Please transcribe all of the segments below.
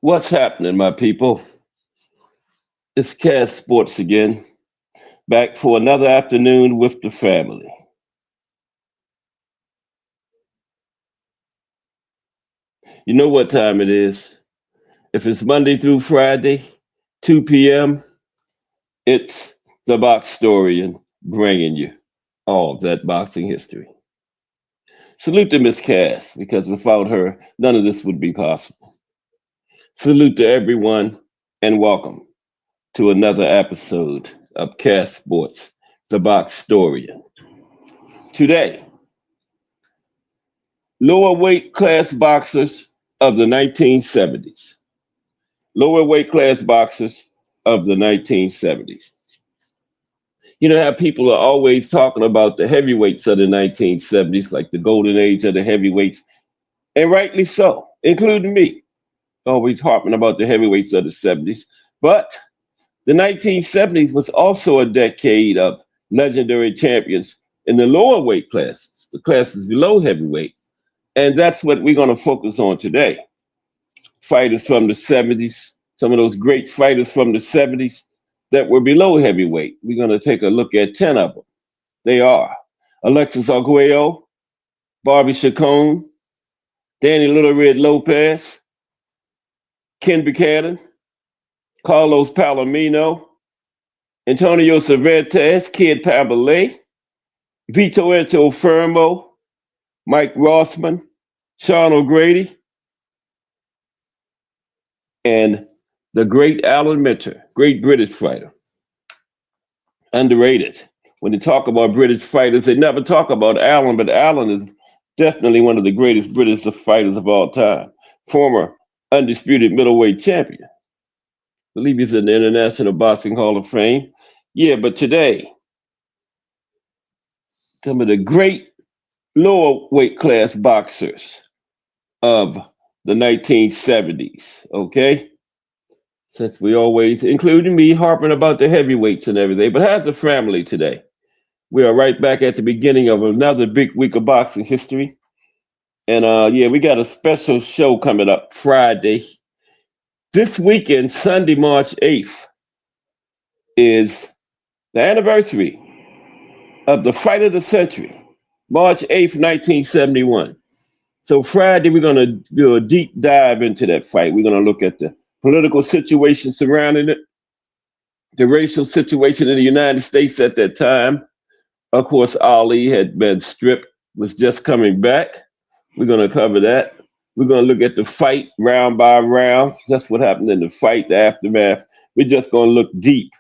What's happening, my people? It's Cast Sports again, back for another afternoon with the family. You know what time it is. If it's Monday through Friday, 2 p.m., it's the Box Story and bringing you all of that boxing history. Salute to Miss Cass, because without her, none of this would be possible. Salute to everyone, and welcome to another episode of Cast Sports, the Box Story. Today, lower weight class boxers of the 1970s. Lower weight class boxers of the 1970s. You know how people are always talking about the heavyweights of the 1970s, like the golden age of the heavyweights, and rightly so, including me, always harping about the heavyweights of the 70s. But the 1970s was also a decade of legendary champions in the lower weight classes, the classes below heavyweight. And that's what we're going to focus on today. Fighters from the 70s, some of those great fighters from the 70s that were below heavyweight. We're going to take a look at 10 of them. They are Alexis Arguello, Bobby Chacon, Danny Little Red Lopez, Ken Buchanan, Carlos Palomino, Antonio Cervantes, Kid Pambalay, Vito Fermo, Mike Rossman, Sean O'Grady, and the great Alan Minter, great British fighter. Underrated. When they talk about British fighters, they never talk about Alan, but Alan is definitely one of the greatest British fighters of all time. Former undisputed middleweight champion. I believe he's in the International Boxing Hall of Fame. Yeah, but today, some of the great lower weight class boxers of the 1970s, okay? Since we always, including me, harping about the heavyweights and everything. But how's the family today? We are right back at the beginning of another big week of boxing history. And yeah, we got a special show coming up Friday. This weekend, Sunday, March 8th, is the anniversary of the fight of the century, March 8th, 1971. So Friday, we're going to do a deep dive into that fight. We're going to look at the political situation surrounding it, the racial situation in the United States at that time. Of course, Ali had been stripped, was just coming back. We're going to cover that. We're going to look at the fight round by round. That's what happened in the fight, the aftermath. We're just going to look deep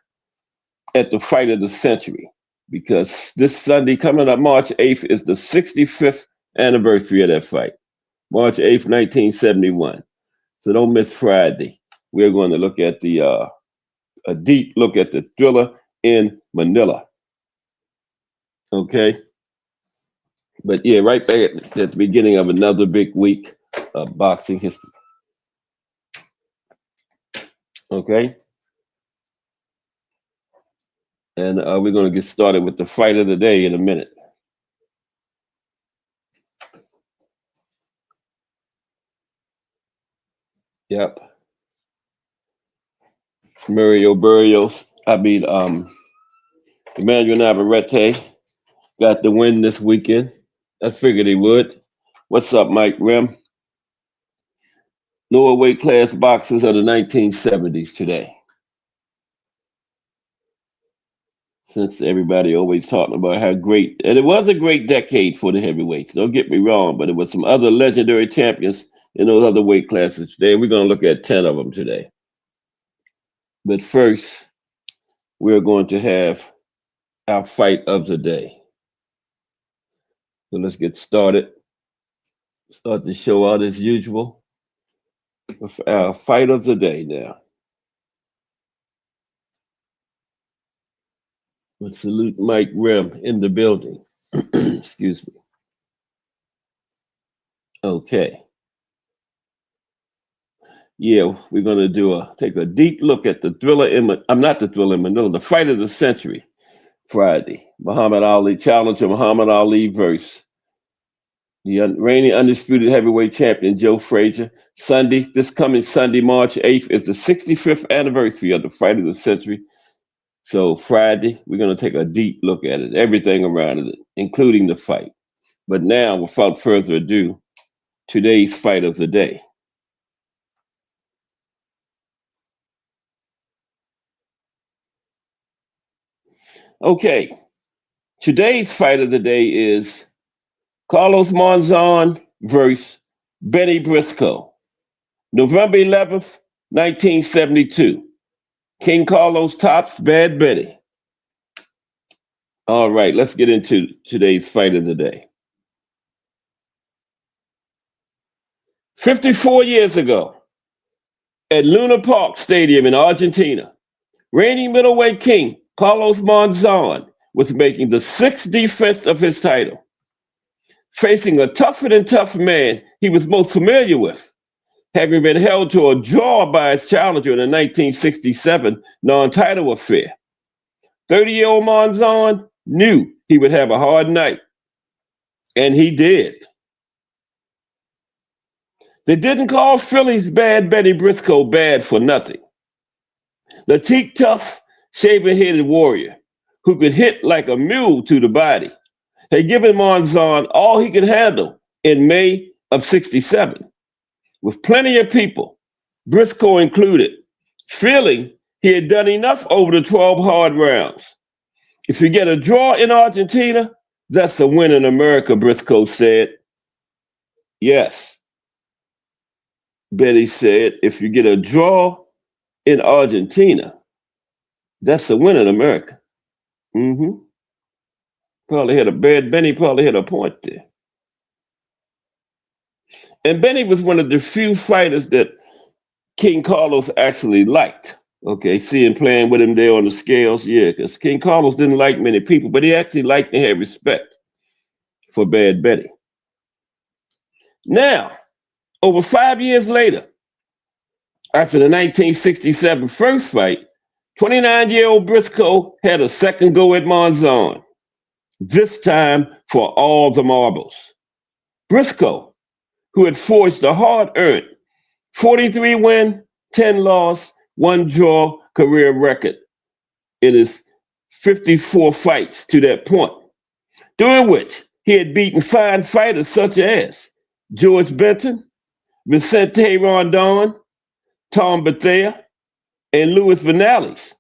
at the fight of the century because this Sunday, coming up March 8th, is the 65th anniversary of that fight, March 8th, 1971. So don't miss Friday. We're going to look at a deep look at the thriller in Manila. Okay? But yeah, right back at the beginning of another big week of boxing history. Okay? And we're going to get started with the fight of the day in a minute. Yep. Emmanuel Navarrete got the win this weekend. I figured he would. What's up, Mike Rim? Lower weight class boxers of the 1970s today. Since everybody always talking about how great, and it was a great decade for the heavyweights, don't get me wrong, but it was some other legendary champions in those other weight classes today. We're going to look at 10 of them today. But first, we're going to have our fight of the day. So let's get started. Start the show out as usual with our fight of the day now. Let's salute Mike Rim in the building. Excuse me. Okay. Yeah, we're going to take a deep look at the thriller I'm not the thriller in Manila, the fight of the century, Friday. Muhammad Ali, challenger Muhammad Ali versus The reigning undisputed heavyweight champion Joe Frazier. This coming Sunday, March 8th, is the 65th anniversary of the fight of the century. So Friday, we're going to take a deep look at it, everything around it, including the fight. But now, without further ado, today's fight of the day. Okay, today's fight of the day is Carlos Monzon versus Benny Briscoe. November 11th, 1972. King Carlos tops Bad Benny. All right, let's get into today's fight of the day. 54 years ago, at Luna Park Stadium in Argentina, reigning middleweight king Carlos Monzon was making the sixth defense of his title, facing a tougher than tough man he was most familiar with, having been held to a draw by his challenger in the 1967 non-title affair. 30-year-old Monzon knew he would have a hard night, and he did. They didn't call Philly's Bad Benny Briscoe bad for nothing. The teak tough, shaven-headed warrior who could hit like a mule to the body had given Monzon all he could handle in May of '67, with plenty of people, Briscoe included, feeling he had done enough over the 12 hard rounds. If you get a draw in Argentina, that's a win in America, Briscoe said. Yes, Benny said, if you get a draw in Argentina, that's a win in America. Mm-hmm. Benny probably had a point there. And Benny was one of the few fighters that King Carlos actually liked. Okay, seeing playing with him there on the scales, yeah, because King Carlos didn't like many people, but he actually liked and had respect for Bad Benny. Now, over 5 years later, after the 1967 first fight, 29-year-old Briscoe had a second go at Monzon, this time for all the marbles. Briscoe, who had forged a hard-earned 43 win, 10 loss, 1 draw career record in his 54 fights to that point, during which he had beaten fine fighters such as George Benton, Vicente Rondon, Tom Bethea, and Louis Vinales,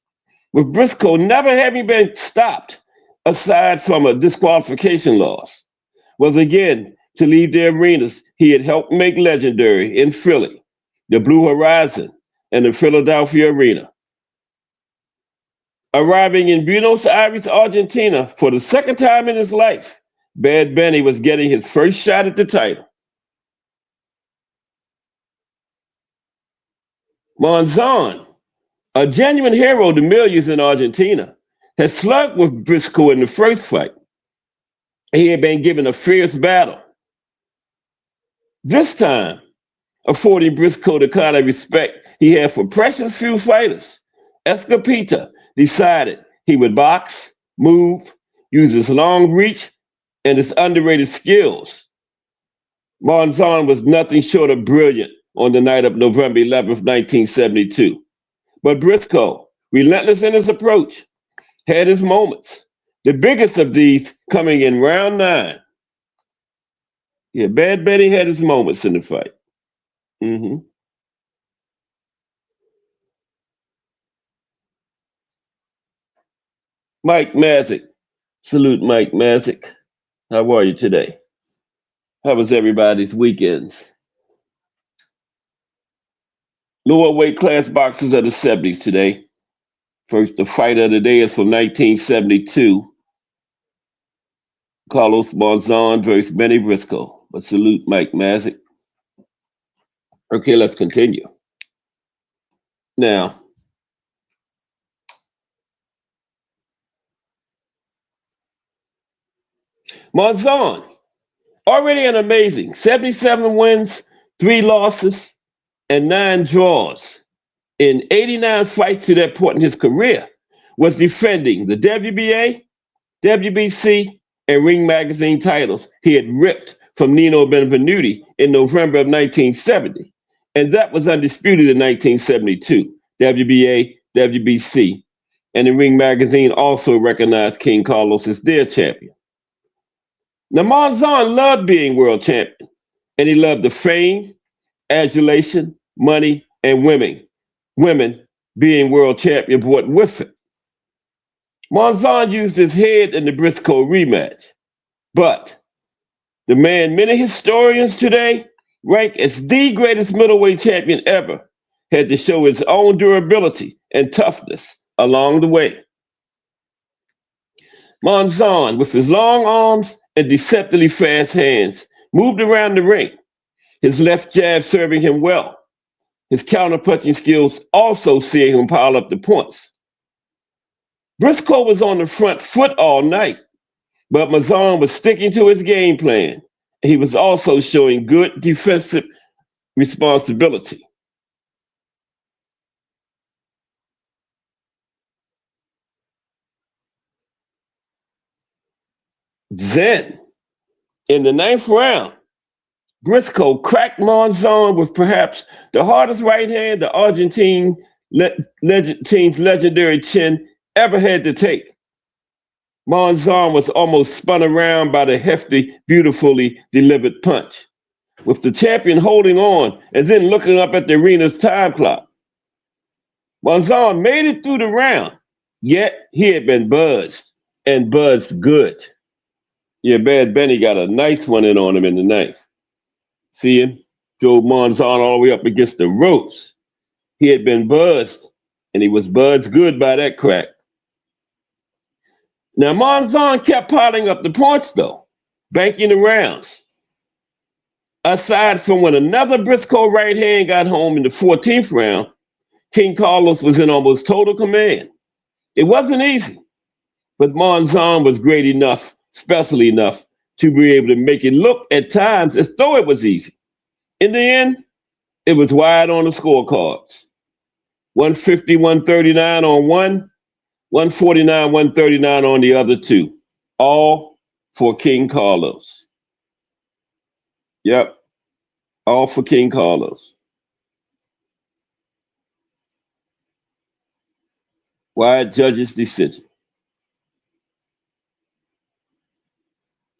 with Briscoe never having been stopped aside from a disqualification loss, was again to leave the arenas he had helped make legendary in Philly, the Blue Horizon, and the Philadelphia Arena. Arriving in Buenos Aires, Argentina for the second time in his life, Bad Benny was getting his first shot at the title. Monzon, a genuine hero to millions in Argentina, had slugged with Briscoe in the first fight. He had been given a fierce battle. This time, affording Briscoe the kind of respect he had for precious few fighters, Escopeta decided he would box, move, use his long reach, and his underrated skills. Monzon was nothing short of brilliant on the night of November 11th, 1972. But Briscoe, relentless in his approach, had his moments, the biggest of these coming in round 9. Yeah, Bad Benny had his moments in the fight. Mm-hmm. Mike Mazik. Salute, Mike Mazik. How are you today? How was everybody's weekends? Lower weight class boxers of the 70s today. First, the fight of the day is from 1972. Carlos Monzon versus Benny Briscoe. But salute, Mike Mazik. Okay, let's continue. Now, Monzon, already an amazing 77 wins, 3 losses, and 9 draws in 89 fights to that point in his career, was defending the WBA, WBC, and Ring Magazine titles he had ripped from Nino Benvenuti in November of 1970, and that was undisputed in 1972. WBA, WBC, and the Ring magazine also recognized King Carlos as their champion. Now, Monzon loved being world champion, and he loved the fame, adulation, money, and women. Women being world champion brought with it. Monzon used his head in the Briscoe rematch, but the man many historians today rank as the greatest middleweight champion ever had to show his own durability and toughness along the way. Monzon, with his long arms and deceptively fast hands, moved around the ring, his left jab serving him well, his counterpunching skills also seeing him pile up the points. Briscoe was on the front foot all night, but Monzon was sticking to his game plan. He was also showing good defensive responsibility. Then, in the ninth round, Briscoe cracked Monzon with perhaps the hardest right hand the Argentine's legendary chin ever had to take. Monzon was almost spun around by the hefty, beautifully delivered punch, with the champion holding on and then looking up at the arena's time clock. Monzon made it through the round, yet he had been buzzed, and buzzed good. Yeah, Bad Benny got a nice one in on him in the ninth. See him? Drove Monzon all the way up against the ropes. He had been buzzed, and he was buzzed good by that crack. Now, Monzon kept piling up the points, though, banking the rounds. Aside from when another Briscoe right hand got home in the 14th round, King Carlos was in almost total command. It wasn't easy, but Monzon was great enough, special enough, to be able to make it look at times as though it was easy. In the end, it was wide on the scorecards. 150, 139 on one, 149, 139 on the other two. All for King Carlos. Yep, all for King Carlos. Wide judge's decision.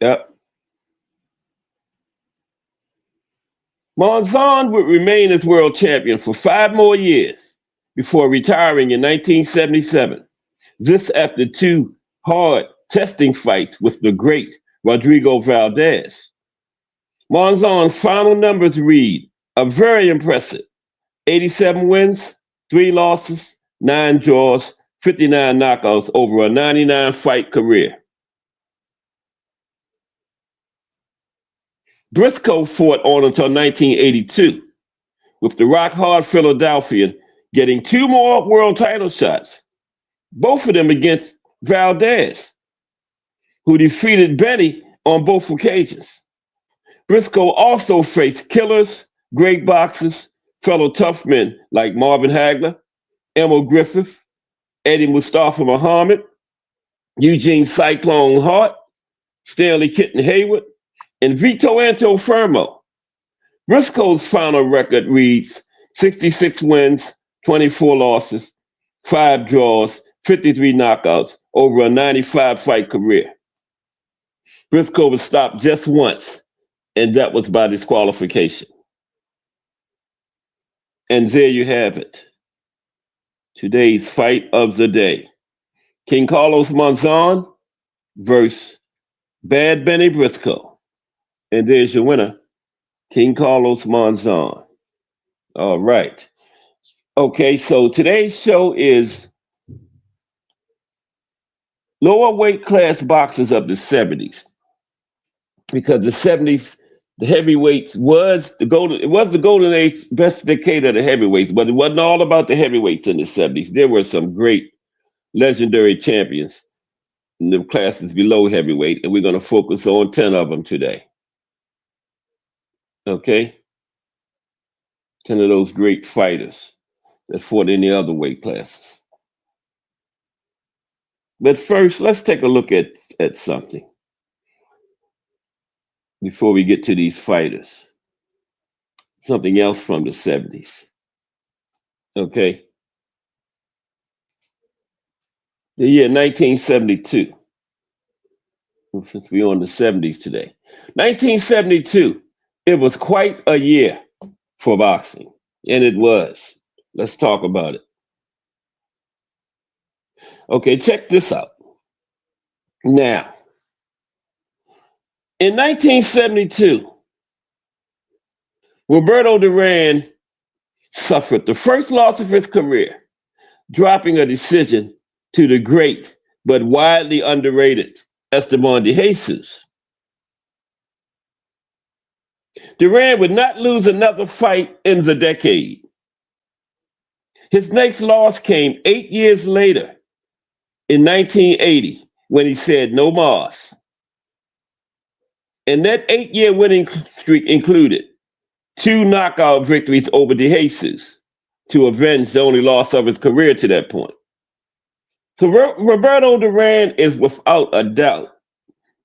Yep. Monzon would remain as world champion for 5 more years before retiring in 1977. This after 2 hard testing fights with the great Rodrigo Valdez. Monzon's final numbers read a very impressive 87 wins, 3 losses, 9 draws, 59 knockouts over a 99 fight career. Briscoe fought on until 1982, with the rock-hard Philadelphian getting 2 more world title shots, both of them against Valdez, who defeated Benny on both occasions. Briscoe also faced killers, great boxers, fellow tough men like Marvin Hagler, Emil Griffith, Eddie Mustafa Muhammad, Eugene Cyclone Hart, Stanley Kitten Hayward, and Vito Antuofermo. Briscoe's final record reads 66 wins, 24 losses, 5 draws, 53 knockouts over a 95 fight career. Briscoe was stopped just once, and that was by disqualification. And there you have it. Today's fight of the day. King Carlos Monzon versus Bad Benny Briscoe. And there's your winner, King Carlos Monzon. All right. Okay, so today's show is lower weight class boxers of the 70s. Because the 70s, the heavyweights was the golden age, best decade of the heavyweights, but it wasn't all about the heavyweights in the 70s. There were some great legendary champions in the classes below heavyweight, and we're going to focus on 10 of them today. Okay? 10 of those great fighters that fought in the other weight classes. But first, let's take a look at something. before we get to these fighters. Something else from the 70s. Okay. The year 1972. Well, since we're on the 70s today. 1972. It was quite a year for boxing. And it was. Let's talk about it. Okay, check this out. Now, in 1972, Roberto Duran suffered the first loss of his career, dropping a decision to the great but widely underrated Esteban de Jesus. Duran would not lose another fight in the decade. His next loss came 8 years later in 1980 when he said no mas. And that 8-year winning streak included 2 knockout victories over de Jesus to avenge the only loss of his career to that point. So Roberto Duran was without a doubt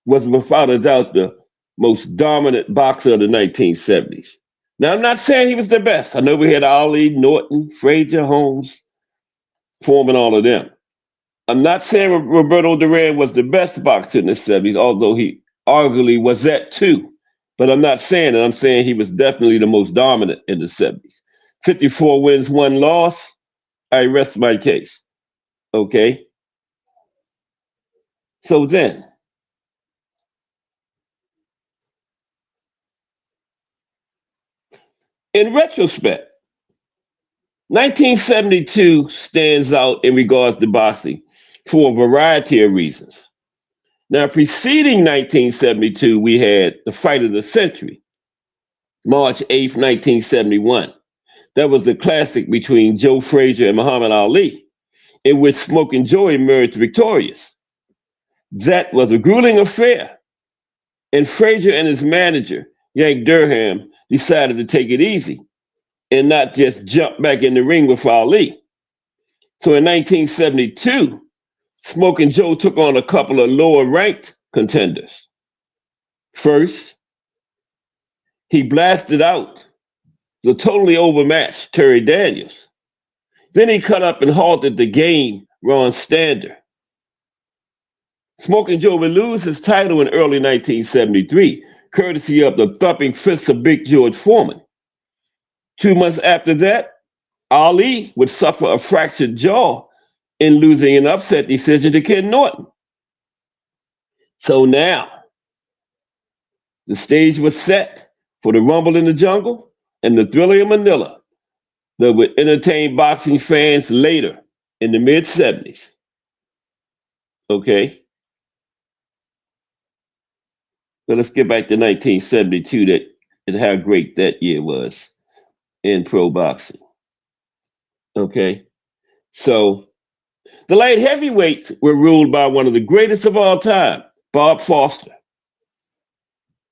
the most dominant boxer of the 1970s. Now, I'm not saying he was the best. I know we had Ali, Norton, Frazier, Holmes, Foreman, all of them. I'm not saying Roberto Duran was the best boxer in the 70s, although he arguably was that too. But I'm not saying that. I'm saying he was definitely the most dominant in the 70s. 54 wins, 1 loss. I rest my case. Okay? So then, in retrospect, 1972 stands out in regards to boxing for a variety of reasons. Now, preceding 1972, we had the fight of the century, March 8th, 1971. That was the classic between Joe Frazier and Muhammad Ali, in which Smoking Joe emerged victorious. That was a grueling affair, and Frazier and his manager, Yank Durham, decided to take it easy and not just jump back in the ring with Ali. So in 1972, Smoking Joe took on a couple of lower ranked contenders. First, he blasted out the totally overmatched Terry Daniels. Then he cut up and halted the game Ron Stander. Smoking Joe would lose his title in early 1973, courtesy of the thumping fists of Big George Foreman. 2 months after that, Ali would suffer a fractured jaw in losing an upset decision to Ken Norton. So now, the stage was set for the Rumble in the Jungle and the Thriller in Manila that would entertain boxing fans later in the mid-70s. Okay? So let's get back to 1972 and how great that year was in pro boxing. Okay? So the light heavyweights were ruled by one of the greatest of all time, Bob Foster.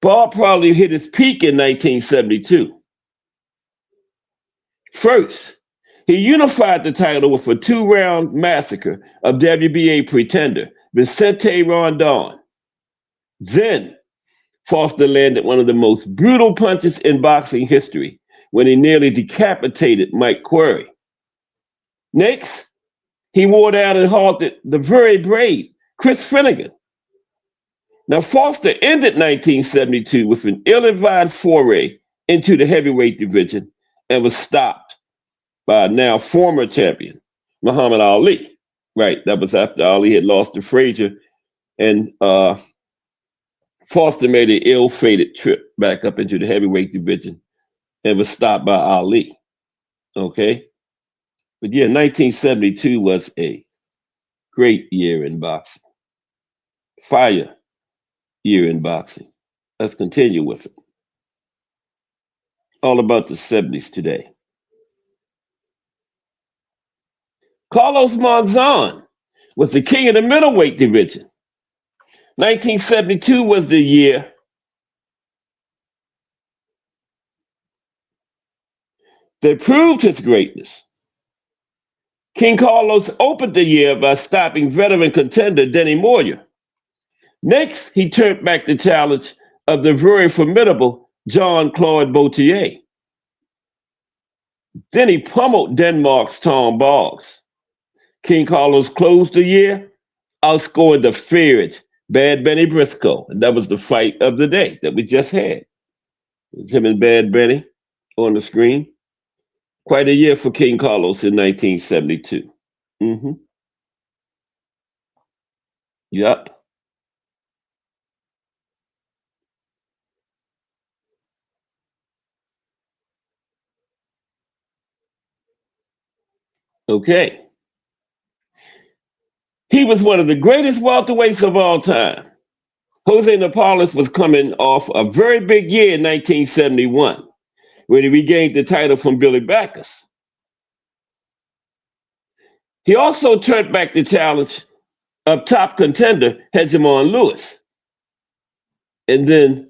Bob probably hit his peak in 1972. First, he unified the title with a 2-round massacre of WBA pretender Vicente Rondon. Then, Foster landed one of the most brutal punches in boxing history when he nearly decapitated Mike Query. Next, he wore down and halted the very brave Chris Finnegan. Now, Foster ended 1972 with an ill-advised foray into the heavyweight division and was stopped by now former champion, Muhammad Ali. Right, that was after Ali had lost to Frazier, and Foster made an ill-fated trip back up into the heavyweight division and was stopped by Ali. Okay? But yeah, 1972 was a great year in boxing. Fire year in boxing. Let's continue with it. All about the 70s today. Carlos Monzon was the king of the middleweight division. 1972 was the year that proved his greatness. King Carlos opened the year by stopping veteran contender Denny Moyer. Next, he turned back the challenge of the very formidable Jean-Claude Bautier. Then he pummeled Denmark's Tom Boggs. King Carlos closed the year outscoring the feared Bad Benny Briscoe. And that was the fight of the day that we just had. It was him and Bad Benny on the screen. Quite a year for King Carlos in 1972. Mm-hmm. Yep. Okay. He was one of the greatest welterweights of all time. Jose Napoles was coming off a very big year in 1971 when he regained the title from Billy Backus. He also turned back the challenge of top contender Hegemon Lewis. And then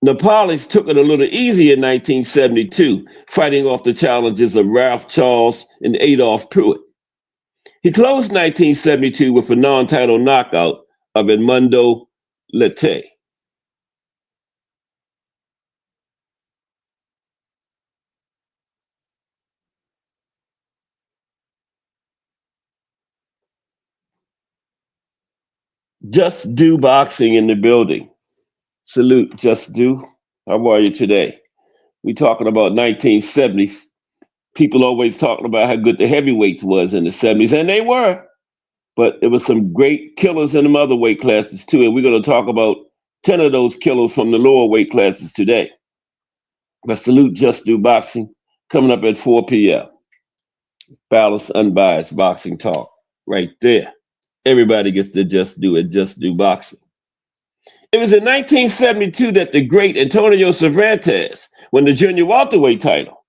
Napoles took it a little easy in 1972, fighting off the challenges of Ralph Charles and Adolph Pruitt. He closed 1972 with a non-title knockout of Edmundo Lete. Just Do Boxing in the building. Salute, Just Do. How are you today? We talking about 1970s. People always talking about how good the heavyweights was in the 70s, and they were. But there was some great killers in the other weight classes too, and we're going to talk about 10 of those killers from the lower weight classes today. But salute, Just Do Boxing, coming up at 4 p.m. Balanced, unbiased boxing talk right there. Everybody gets to just do it, Just Do Boxing. It was in 1972 that the great Antonio Cervantes won the junior welterweight title.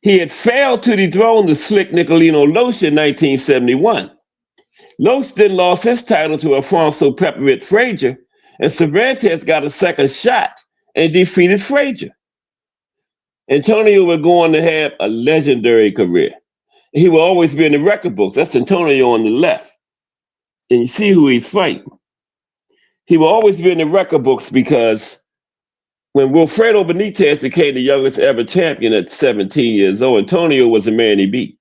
He had failed to dethrone the slick Nicolino Loesch in 1971. Loesch then lost his title to Alfonso Pepperit Frazier, and Cervantes got a second shot and defeated Frazier. Antonio would go on to have a legendary career. He will always be in the record books. That's Antonio on the left. And you see who he's fighting. He will always be in the record books because when Wilfredo Benitez became the youngest ever champion at 17 years old, Antonio was the man he beat.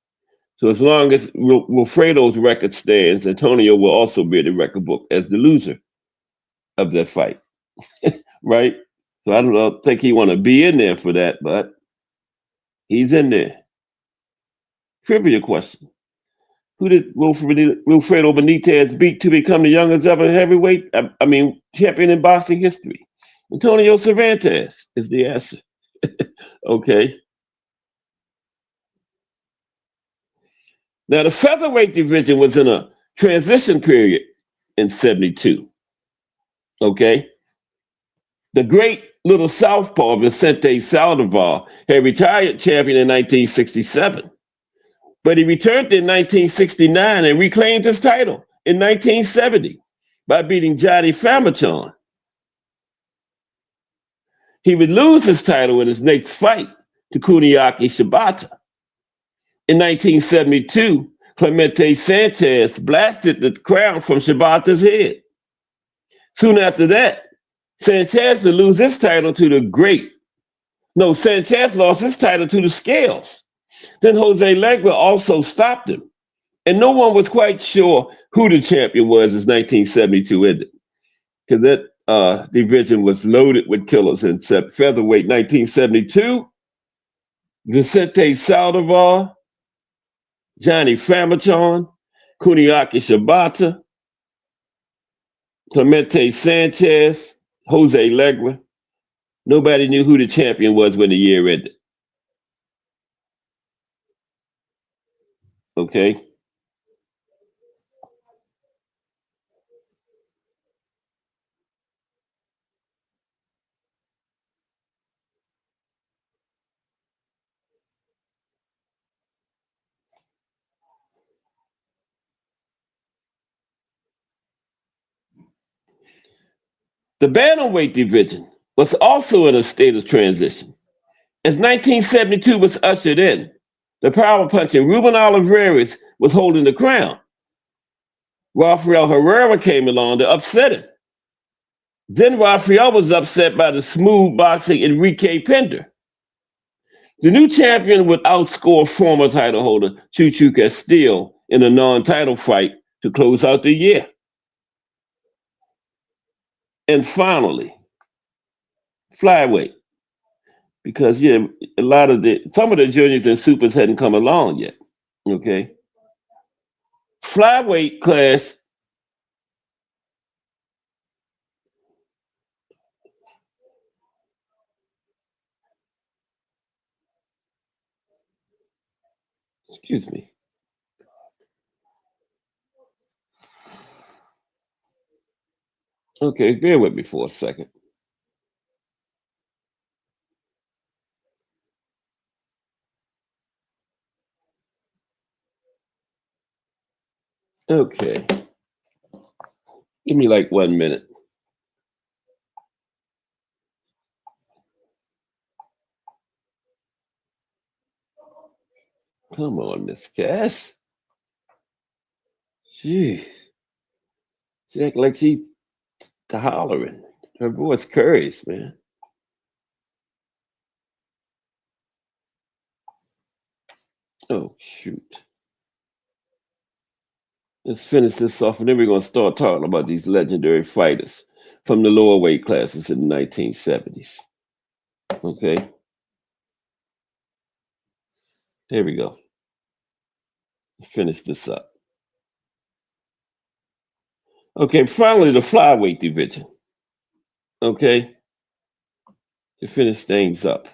So as long as Wilfredo's record stands, Antonio will also be in the record book as the loser of that fight. Right? So I don't think he want to be in there for that, but he's in there. Trivia question. Who did Wilfredo Benitez beat to become the youngest ever heavyweight, champion in boxing history? Antonio Cervantes is the answer. Okay. Now, the featherweight division was in a transition period in 72. Okay. The great little southpaw Vicente Saldivar had retired champion in 1967. But he returned in 1969 and reclaimed his title in 1970 by beating Johnny Famachon. He would lose his title in his next fight to Kuniaki Shibata. In 1972, Clemente Sanchez blasted the crown from Shibata's head. Soon after that, Sanchez would lose his title to the great. No, Sanchez lost his title to the Scales. Then Jose Legba also stopped him. And no one was quite sure who the champion was as 1972 ended. Because that division was loaded with killers in featherweight. 1972, Vicente Saldivar, Johnny Famachon, Kuniaki Shibata, Clemente Sanchez, Jose Legba. Nobody knew who the champion was when the year ended. Okay. The bantamweight division was also in a state of transition. As 1972 was ushered in, the power punching Ruben Olivares was holding the crown. Rafael Herrera came along to upset him. Then Rafael was upset by the smooth boxing Enrique Pender. The new champion would outscore former title holder Chuchu Castillo in a non-title fight to close out the year. And finally, flyweight, because yeah, a lot of the some of the juniors and supers hadn't come along yet. Okay, flyweight class. Excuse me. Okay, bear with me for a second. Okay, give me like 1 minute. Come on, Miss Cass. Gee, she act like she's hollering. Her voice curries, man. Oh shoot. Let's finish this off, and then we're gonna start talking about these legendary fighters from the lower weight classes in the 1970s. Okay, here we go. Let's finish this up. Okay, finally the flyweight division. Okay, to finish things up.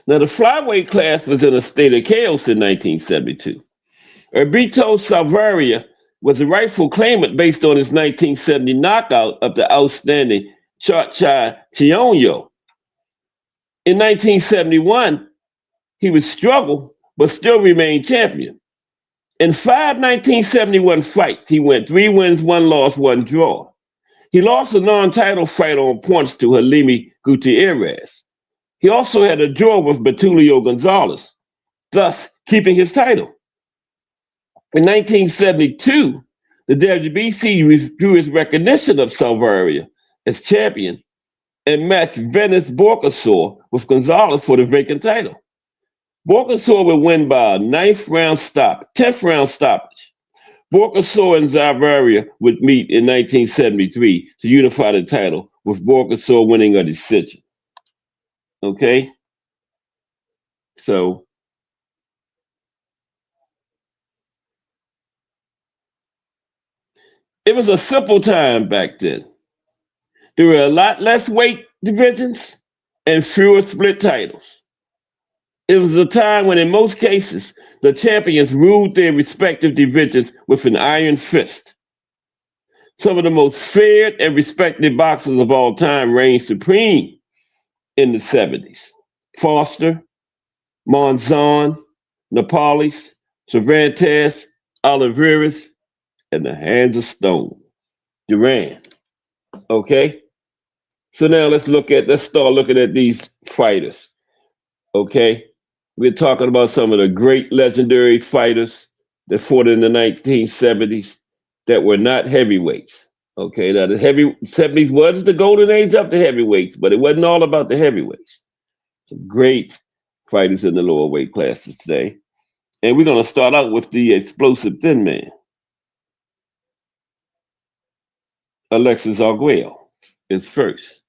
Now the flyweight class was in a state of chaos in 1972. Herbito Salvaria was the rightful claimant based on his 1970 knockout of the outstanding Chacha Chionyo. In 1971, he would struggle but still remain champion. In five 1971 fights, he went 3 wins, 1 loss, 1 draw. He lost a non-title fight on points to Halimi Gutierrez. He also had a draw with Betulio Gonzalez, thus keeping his title. In 1972, the WBC withdrew its recognition of Salvaria as champion and matched Venice Borkasaur with Gonzalez for the vacant title. Borkasaur would win by a 10th round stoppage. Borkasaur and Zavaria would meet in 1973 to unify the title, with Borkasaur winning a decision. Okay? So, it was a simple time back then. There were a lot less weight divisions and fewer split titles. It was a time when, in most cases, the champions ruled their respective divisions with an iron fist. Some of the most feared and respected boxers of all time reigned supreme in the 70s. Foster, Monzon, Napoles, Cervantes, Oliveras, and the Hands of Stone, Duran. Okay? So now let's start looking at these fighters. Okay? We're talking about some of the great legendary fighters that fought in the 1970s that were not heavyweights. Okay, now the heavy 70s was the golden age of the heavyweights, but it wasn't all about the heavyweights. Some great fighters in the lower weight classes today. And we're going to start out with the explosive thin man, Alexis Arguello is first.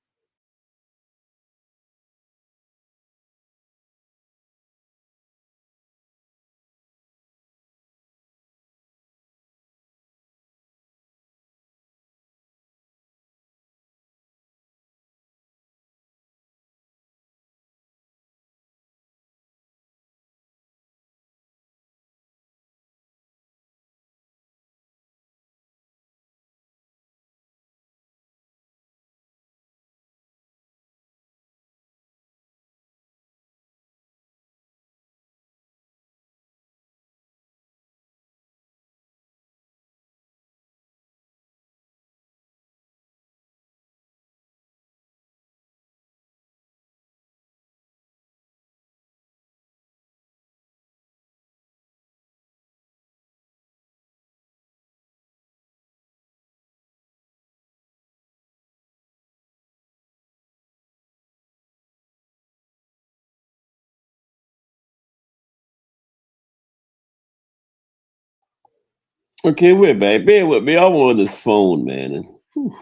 Okay, we're back. Bear with me. I'm on this phone, man, and whew,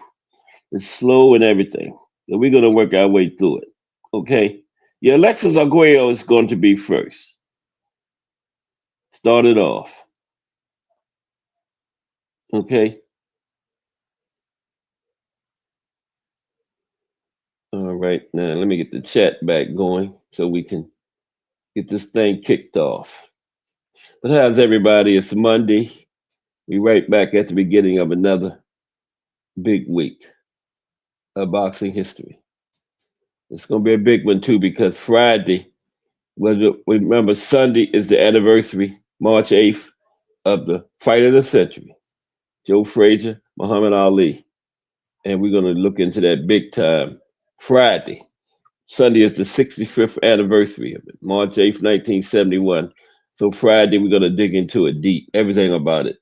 it's slow and everything. So we're gonna work our way through it. Okay. Yeah, Alexis Arguello is going to be first. Start it off. Okay. All right. Now let me get the chat back going so we can get this thing kicked off. But how's everybody? It's Monday. We right back at the beginning of another big week of boxing history. It's gonna be a big one too because Friday, remember Sunday is the anniversary, March 8th, of the fight of the century, Joe Frazier, Muhammad Ali. And we're going to look into that big time Friday. Sunday is the 65th anniversary of it, March 8th, 1971. So Friday, we're going to dig into it deep, everything about it,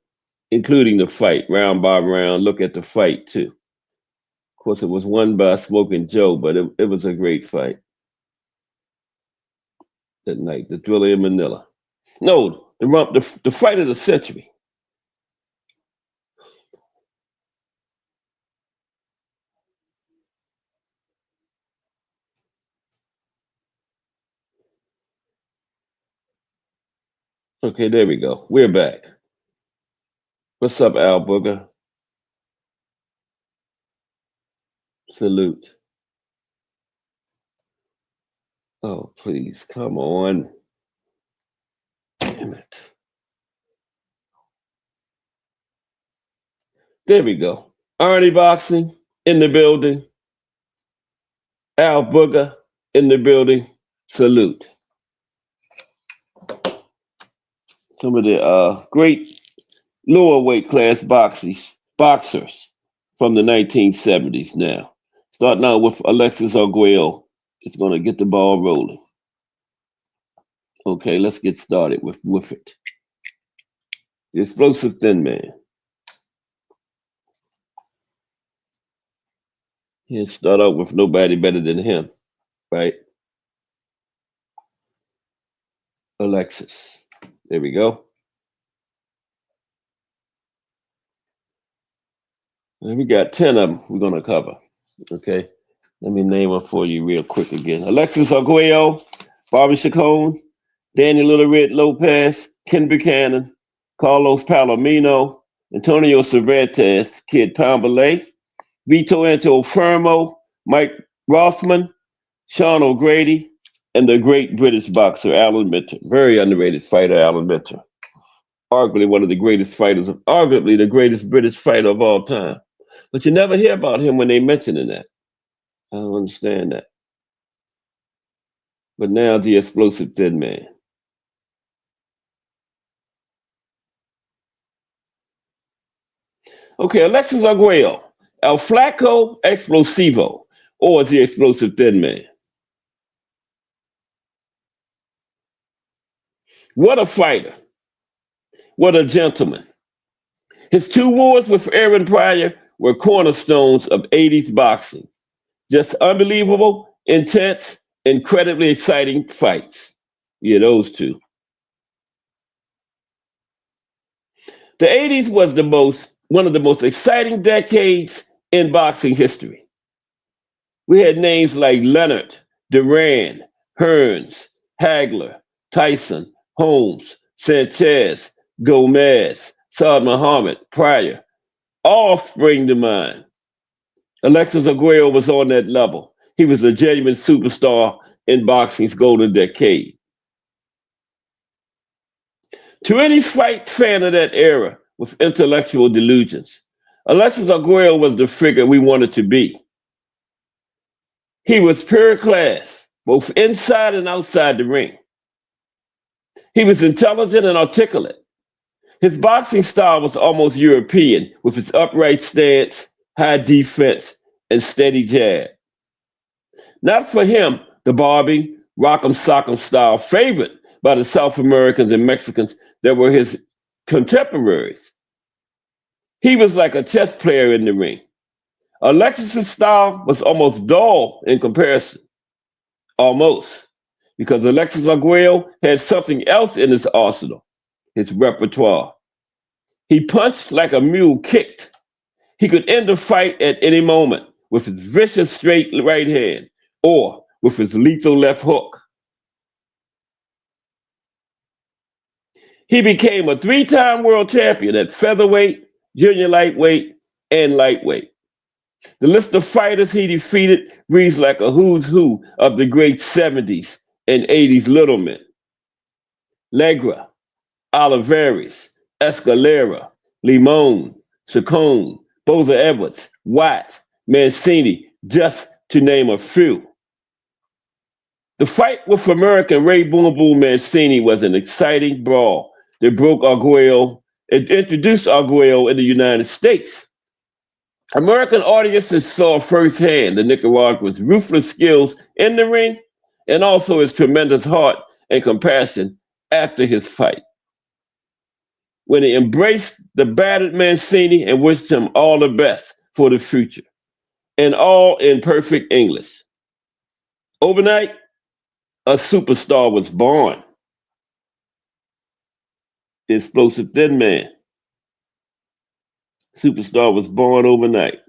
including the fight, round by round, look at the fight too. Of course, it was won by Smoking Joe, but it was a great fight that night, the Thriller in Manila. No, the fight of the century. Okay, there we go. We're back. What's up, Al Booger? Salute. Oh, please, come on. Damn it. There we go. Arnie Boxing in the building. Al Booger in the building. Salute. Some of the great lower weight class boxers from the 1970s now. Starting out with Alexis Arguello. It's going to get the ball rolling. Okay, let's get started with it. The explosive thin man. He'll start out with nobody better than him, right? Alexis. There we go. And we got 10 of them we're going to cover. Okay. Let me name them for you real quick again. Alexis Arguello, Bobby Chacon, Daniel Little Red Lopez, Ken Buchanan, Carlos Palomino, Antonio Cervantes, Kid Pambalay, Vito Antofermo, Mike Rothman, Sean O'Grady, and the great British boxer Alan Mitchell. Very underrated fighter, Alan Mitchell. Arguably one of the greatest fighters, arguably the greatest British fighter of all time. But you never hear about him when they mentioning that. I don't understand that. But now the explosive thin man. Okay, Alexis Arguello, El Flaco Explosivo, or the explosive thin man. What a fighter. What a gentleman. His two wars with Aaron Pryor were cornerstones of 80s boxing. Just unbelievable, intense, incredibly exciting fights. Yeah, those two. The 80s was one of the most exciting decades in boxing history. We had names like Leonard, Duran, Hearns, Hagler, Tyson, Holmes, Sanchez, Gomez, Saad Muhammad, Pryor, all spring to mind. Alexis Arguello was on that level. He was a genuine superstar in boxing's golden decade. To any fight fan of that era with intellectual delusions, Alexis Arguello was the figure we wanted to be. He was pure class, both inside and outside the ring. He was intelligent and articulate. His boxing style was almost European, with his upright stance, high defense, and steady jab. Not for him, the barbing, rock'em sock'em style favored by the South Americans and Mexicans that were his contemporaries. He was like a chess player in the ring. Alexis's style was almost dull in comparison. Almost. Because Alexis Arguello had something else in his arsenal, his repertoire. He punched like a mule kicked. He could end the fight at any moment with his vicious straight right hand or with his lethal left hook. He became a three-time world champion at featherweight, junior lightweight, and lightweight. The list of fighters he defeated reads like a who's who of the great 70s and 80s little men. Legra, Olivares, Escalera, Limon, Chacon, Boza Edwards, Watt, Mancini, just to name a few. The fight with American Ray Boom Boom Mancini was an exciting brawl that broke Arguello and introduced Arguello in the United States. American audiences saw firsthand the Nicaraguan's ruthless skills in the ring and also his tremendous heart and compassion after his fight. When he embraced the battered Mancini and wished him all the best for the future, and all in perfect English. Overnight, a superstar was born. The explosive thin man. Superstar was born overnight.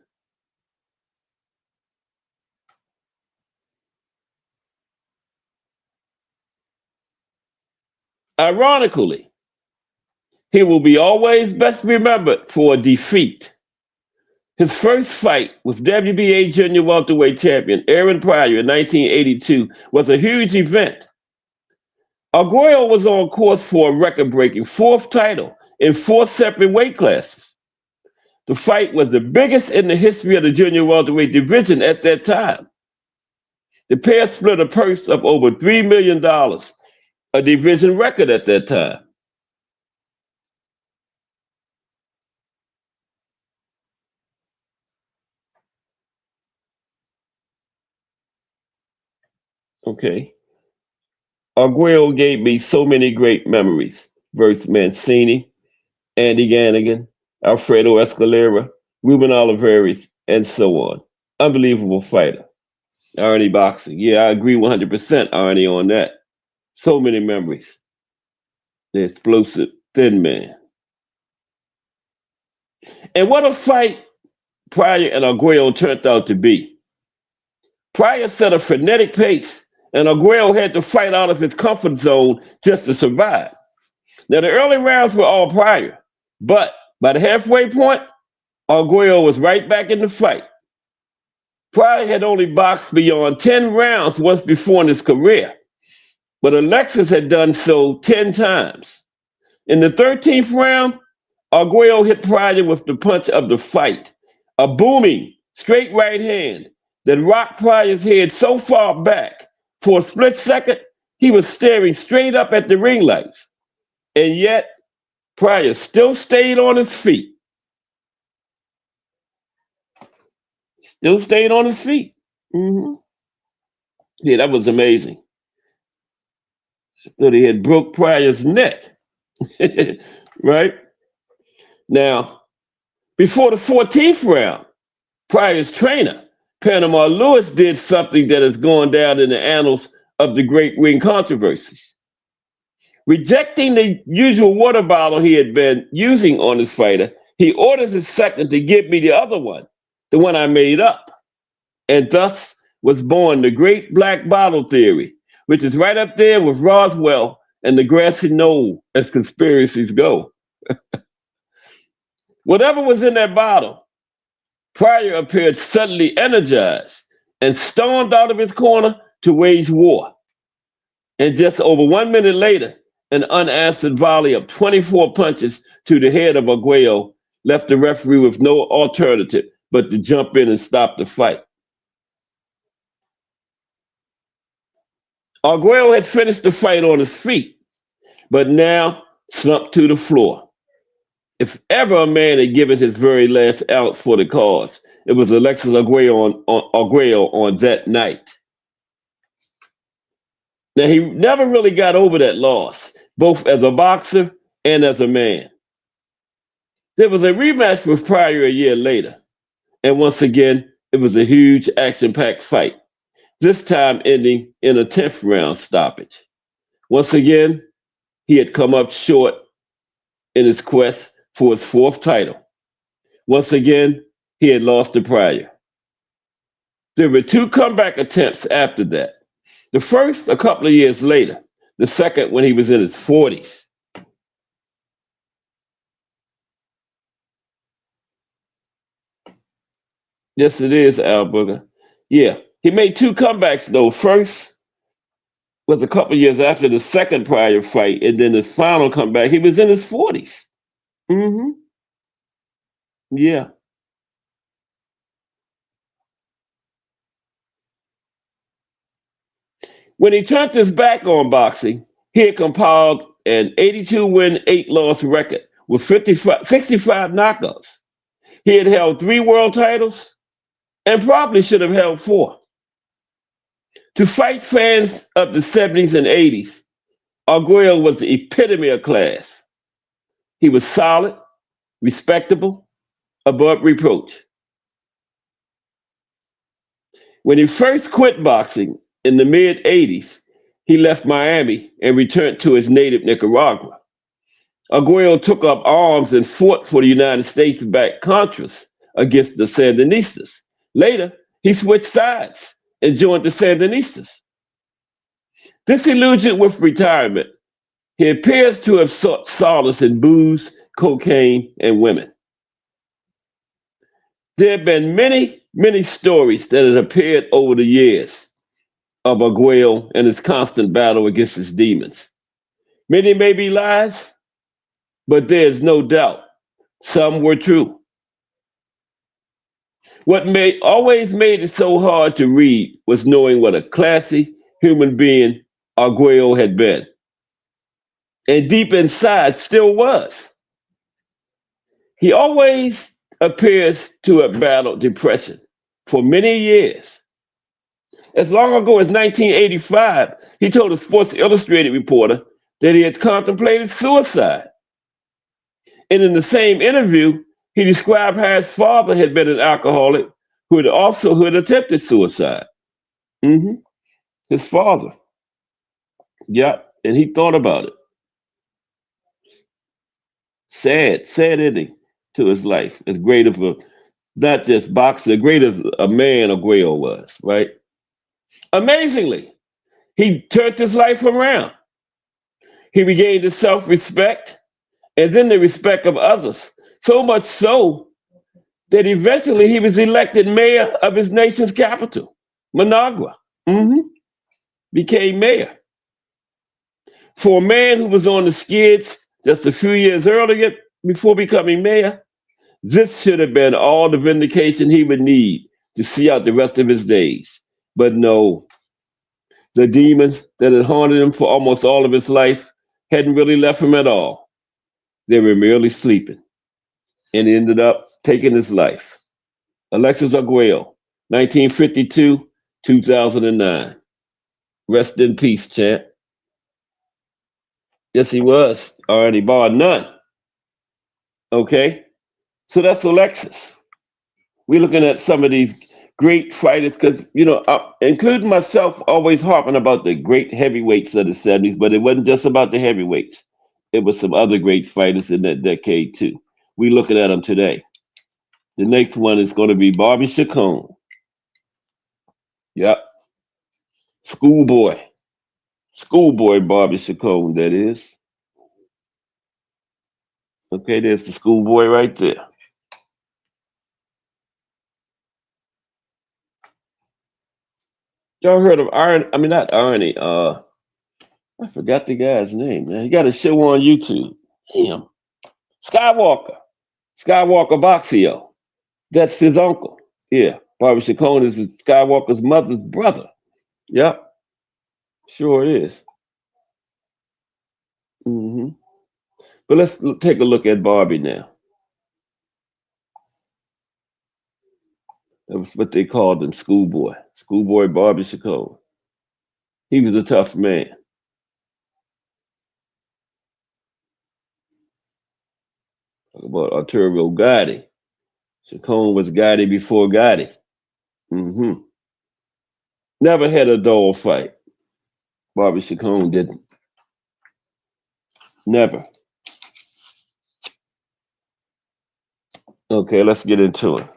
Ironically, he will be always best remembered for a defeat. His first fight with WBA junior welterweight champion Aaron Pryor in 1982 was a huge event. Arguello was on course for a record-breaking fourth title in four separate weight classes. The fight was the biggest in the history of the junior welterweight division at that time. The pair split a purse of over $3 million, a division record at that time. Okay. Arguello gave me so many great memories versus Mancini, Andy Gannigan, Alfredo Escalera, Ruben Olivares, and so on. Unbelievable fighter. Arnie boxing. Yeah, I agree 100%, Arnie, on that. So many memories. The explosive thin man. And what a fight Pryor and Arguello turned out to be. Pryor set a frenetic pace, and Arguello had to fight out of his comfort zone just to survive. Now, the early rounds were all Pryor, but by the halfway point, Arguello was right back in the fight. Pryor had only boxed beyond 10 rounds once before in his career, but Alexis had done so 10 times. In the 13th round, Arguello hit Pryor with the punch of the fight, a booming straight right hand that rocked Pryor's head so far back, for a split second, he was staring straight up at the ring lights. And yet, Pryor still stayed on his feet. Still stayed on his feet. Mm-hmm. Yeah, that was amazing. I thought he had broke Pryor's neck. Right? Now, before the 14th round, Pryor's trainer, Panama Lewis, did something that has gone down in the annals of the great ring controversies. Rejecting the usual water bottle he had been using on his fighter, he orders his second to give me the other one, the one I made up. And thus was born the great black bottle theory, which is right up there with Roswell and the grassy knoll as conspiracies go. Whatever was in that bottle, Pryor appeared suddenly energized and stormed out of his corner to wage war. And just over 1 minute later, an unanswered volley of 24 punches to the head of Arguello left the referee with no alternative but to jump in and stop the fight. Arguello had finished the fight on his feet, but now slumped to the floor. If ever a man had given his very last ounce for the cause, it was Alexis Arguello on that night. Now, he never really got over that loss, both as a boxer and as a man. There was a rematch with Pryor a year later, and once again, it was a huge action-packed fight, this time ending in a 10th round stoppage. Once again, he had come up short in his quest for his fourth title. Once again, he had lost the prior. There were two comeback attempts after that. The first, a couple of years later. The second, when he was in his 40s. Yes, it is, Al Booger. Yeah, he made two comebacks, though. First was a couple of years after the second prior fight, and then the final comeback, he was in his 40s. Mm-hmm. Yeah. When he turned his back on boxing, he had compiled an 82 win, 8 loss record with 65 knockouts. He had held 3 world titles and probably should have held 4. To fight fans of the 70s and 80s, Arguello was the epitome of class. He was solid, respectable, above reproach. When he first quit boxing in the mid 80s, he left Miami and returned to his native Nicaragua. Arguello took up arms and fought for the United States-backed Contras against the Sandinistas. Later, he switched sides and joined the Sandinistas. Disillusioned with retirement, he appears to have sought solace in booze, cocaine, and women. There have been many stories that have appeared over the years of Arguello and his constant battle against his demons. Many may be lies, but there's no doubt some were true. What always made it so hard to read was knowing what a classy human being Arguello had been, and deep inside still was. He always appears to have battled depression for many years. As long ago as 1985, he told a Sports Illustrated reporter that he had contemplated suicide. And in the same interview, he described how his father had been an alcoholic who had attempted suicide. Mm-hmm. His father. Yeah, and he thought about it. Sad ending to his life. As great of a, not just boxer, great as a man Arguello was, right? Amazingly, he turned his life around. He regained his self-respect and then the respect of others. So much so that eventually he was elected mayor of his nation's capital, Managua. Mm-hmm. Became mayor. For a man who was on the skids just a few years earlier before becoming mayor, this should have been all the vindication he would need to see out the rest of his days. But no, the demons that had haunted him for almost all of his life hadn't really left him at all. They were merely sleeping, and he ended up taking his life. Alexis Arguello, 1952, 2009. Rest in peace, champ. Yes, he was, already bar none. Okay, so that's Alexis. We're looking at some of these great fighters because, including myself, always harping about the great heavyweights of the 70s, but it wasn't just about the heavyweights. It was some other great fighters in that decade, too. We're looking at them today. The next one is going to be Bobby Chacon. Yep. Schoolboy Bobby Chacon, that is. Okay, there's the schoolboy right there. Y'all heard of not Arnie, I forgot the guy's name, man. He got a show on YouTube. Damn. Skywalker Boxio. That's his uncle. Yeah. Bobby Chacon is Skywalker's mother's brother. Yep. Sure is. Mm-hmm. But let's take a look at Bobby now. That was what they called him, schoolboy. Schoolboy Bobby Chacon. He was a tough man. Talk about Arturo Gotti. Chacon was Gotti before Gotti. Mm-hmm. Never had a dull fight. Bobby Chacon didn't. Never. Okay, let's get into it.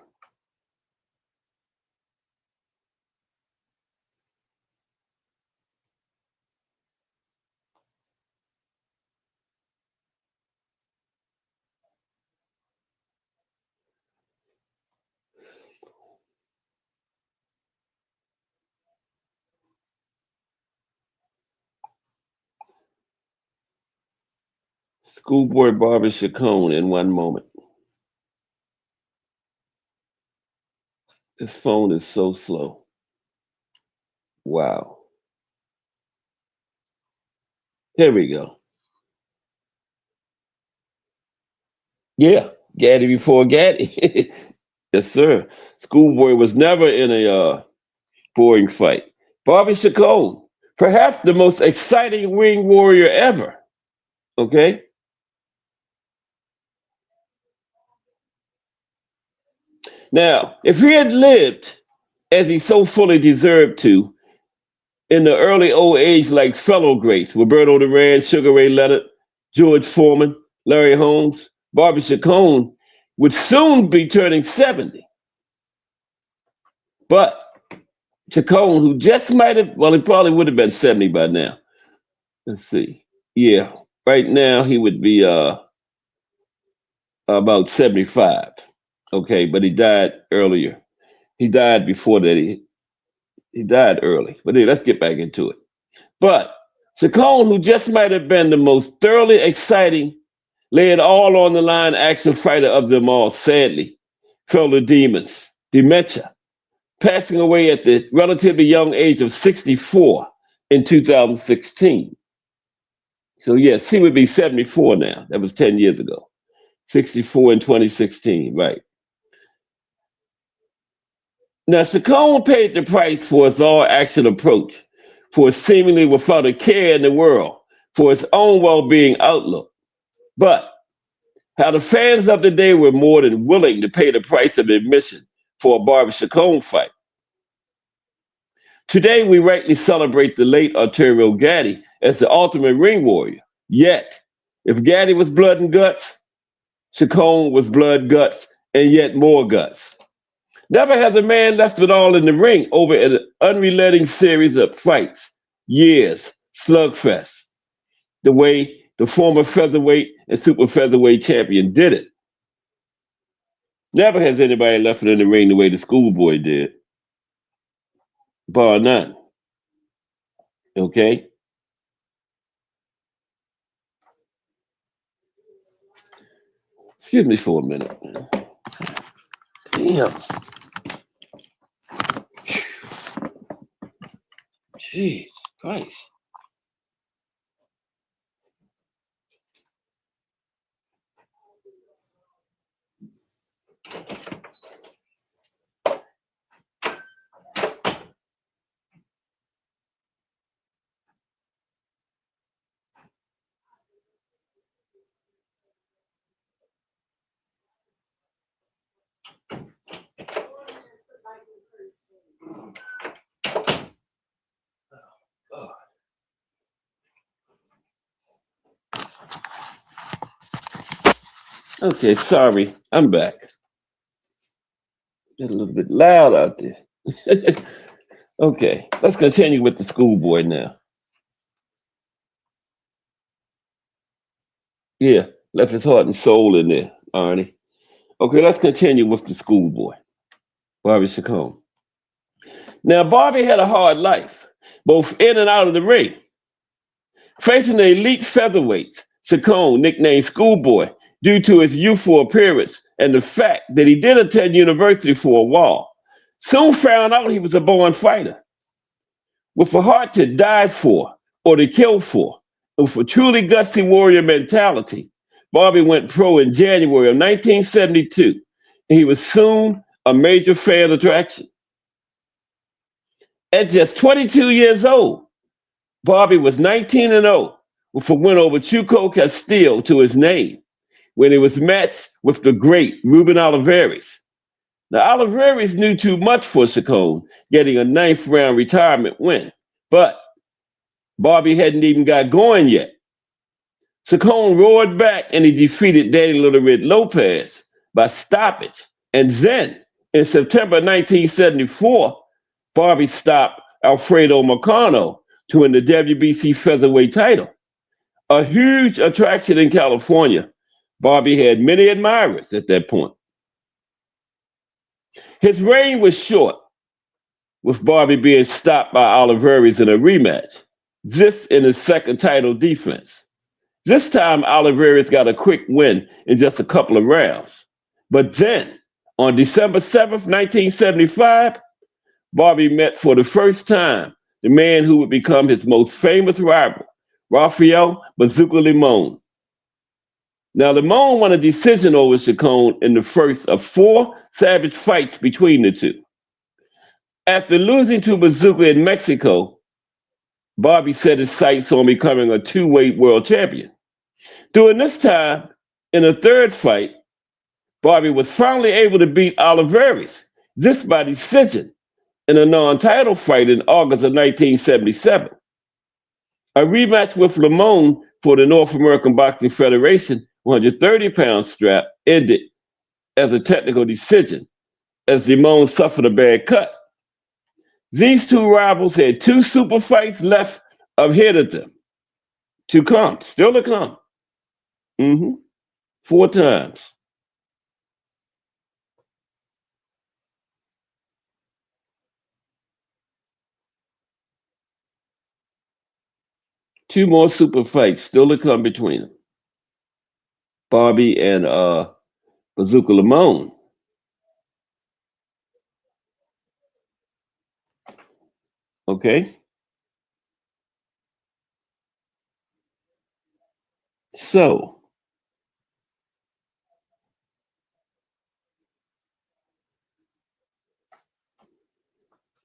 Schoolboy Bobby Chacon in one moment. This phone is so slow. Wow. Here we go. Yeah, Gaddy before Gaddy. Yes, sir. Schoolboy was never in a boring fight. Bobby Chacon, perhaps the most exciting ring warrior ever. Okay. Now, if he had lived as he so fully deserved to in the early old age, like fellow greats, Roberto Duran, Sugar Ray Leonard, George Foreman, Larry Holmes, Bobby Chacon would soon be turning 70. But Chacon, who just might have, well, he probably would have been 70 by now. Let's see. Yeah, right now he would be about 75. Okay, but he died earlier. He died before that. He died early. But anyway, let's get back into it. But Chacon, who just might have been the most thoroughly exciting, laid all on the line action fighter of them all, sadly, fell to demons, dementia, passing away at the relatively young age of 64 in 2016. So, yes, he would be 74 now. That was 10 years ago. 64 in 2016, right. Now, Chacon paid the price for his all action approach, for seemingly without a care in the world, for his own well being outlook. But how the fans of the day were more than willing to pay the price of admission for a Bobby Chacon fight. Today, we rightly celebrate the late Arturo Gatti as the ultimate ring warrior. Yet, if Gatti was blood and guts, Chacon was blood, guts, and yet more guts. Never has a man left it all in the ring over an unrelenting series of fights, years, slugfest, the way the former featherweight and super featherweight champion did it. Never has anybody left it in the ring the way the schoolboy did, bar none. Okay? Excuse me for a minute. Damn. Jeez Christ. Okay, sorry. I'm back. Get a little bit loud out there. Okay, let's continue with the schoolboy now. Yeah, left his heart and soul in there, Arnie. Okay, let's continue with the schoolboy, Bobby Chacon. Now, Bobby had a hard life, both in and out of the ring. Facing the elite featherweights, Chacon, nicknamed Schoolboy, due to his youthful appearance and the fact that he did attend university for a while, soon found out he was a born fighter. With a heart to die for or to kill for, and with a truly gutsy warrior mentality, Bobby went pro in January of 1972, and he was soon a major fan attraction. At just 22 years old, Bobby was 19 and 0 with a win over Chuco Castillo to his name when he was matched with the great Ruben Olivares. Now, Olivares knew too much for Chacon, getting a ninth round retirement win, but Bobby hadn't even got going yet. Chacon roared back and he defeated Danny Little Red Lopez, by stoppage. And then in September 1974, Barbie stopped Alfredo Marcano to win the WBC featherweight title. A huge attraction in California, Barbie had many admirers at that point. His reign was short, with Barbie being stopped by Oliveira in a rematch. This in his second title defense. This time, Oliveira got a quick win in just a couple of rounds. But then, on December 7th, 1975, Barbie met for the first time the man who would become his most famous rival, Rafael Bazooka Limon. Now, Limon won a decision over Chacon in the first of 4 savage fights between the two. After losing to Bazooka in Mexico, Barbie set his sights on becoming a two-weight world champion. During this time, in a third fight, Barbie was finally able to beat Oliveira, this by decision, in a non-title fight in August of 1977. A rematch with Limon for the North American Boxing Federation 130-pound strap ended as a technical decision, as Limon suffered a bad cut. These two rivals had 2 super fights left ahead of them to come, still to come. 4 times. Two more super fights still to come between them. Barbie and Bazooka Limon. Okay. So,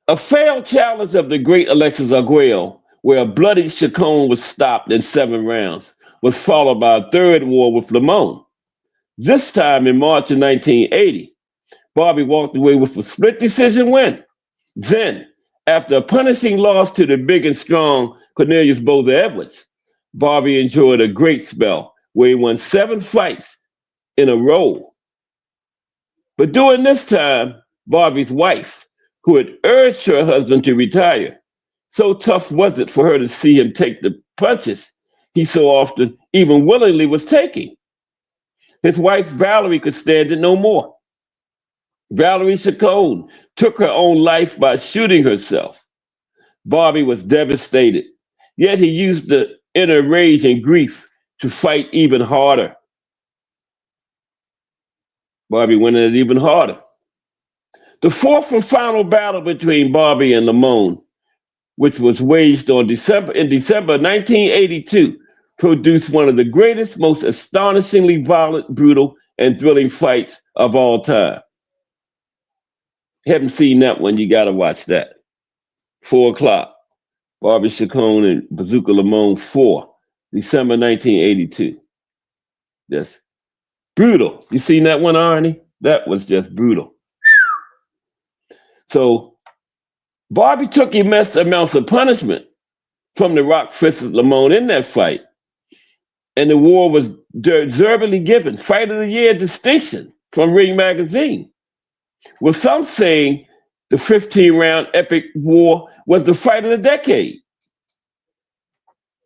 a failed challenge of the great Alexis Arguello, where a bloody Chacon was stopped in 7 rounds, was followed by a third war with Limon. This time in March of 1980, Barbie walked away with a split decision win. Then, after a punishing loss to the big and strong Cornelius Botha Edwards, Barbie enjoyed a great spell where he won 7 fights in a row. But during this time, Barbie's wife, who had urged her husband to retire, so tough was it for her to see him take the punches he so often, even willingly, was taking. His wife, Valerie, could stand it no more. Valerie Chacon took her own life by shooting herself. Barbie was devastated, yet he used the inner rage and grief to fight even harder. Barbie went at it even harder. The fourth and final battle between Barbie and Limon, which was waged in December 1982, produced one of the greatest, most astonishingly violent, brutal, and thrilling fights of all time. Haven't seen that one, you gotta watch that. 4 o'clock, Barbie Chacon and Bazooka Limon 4, December 1982. That's brutal. You seen that one, Arnie? That was just brutal. So Barbie took immense amounts of punishment from the rock-fisted Limon in that fight. And the war was deservedly given Fight of the Year distinction from Ring Magazine, with some saying the 15-round epic war was the fight of the decade.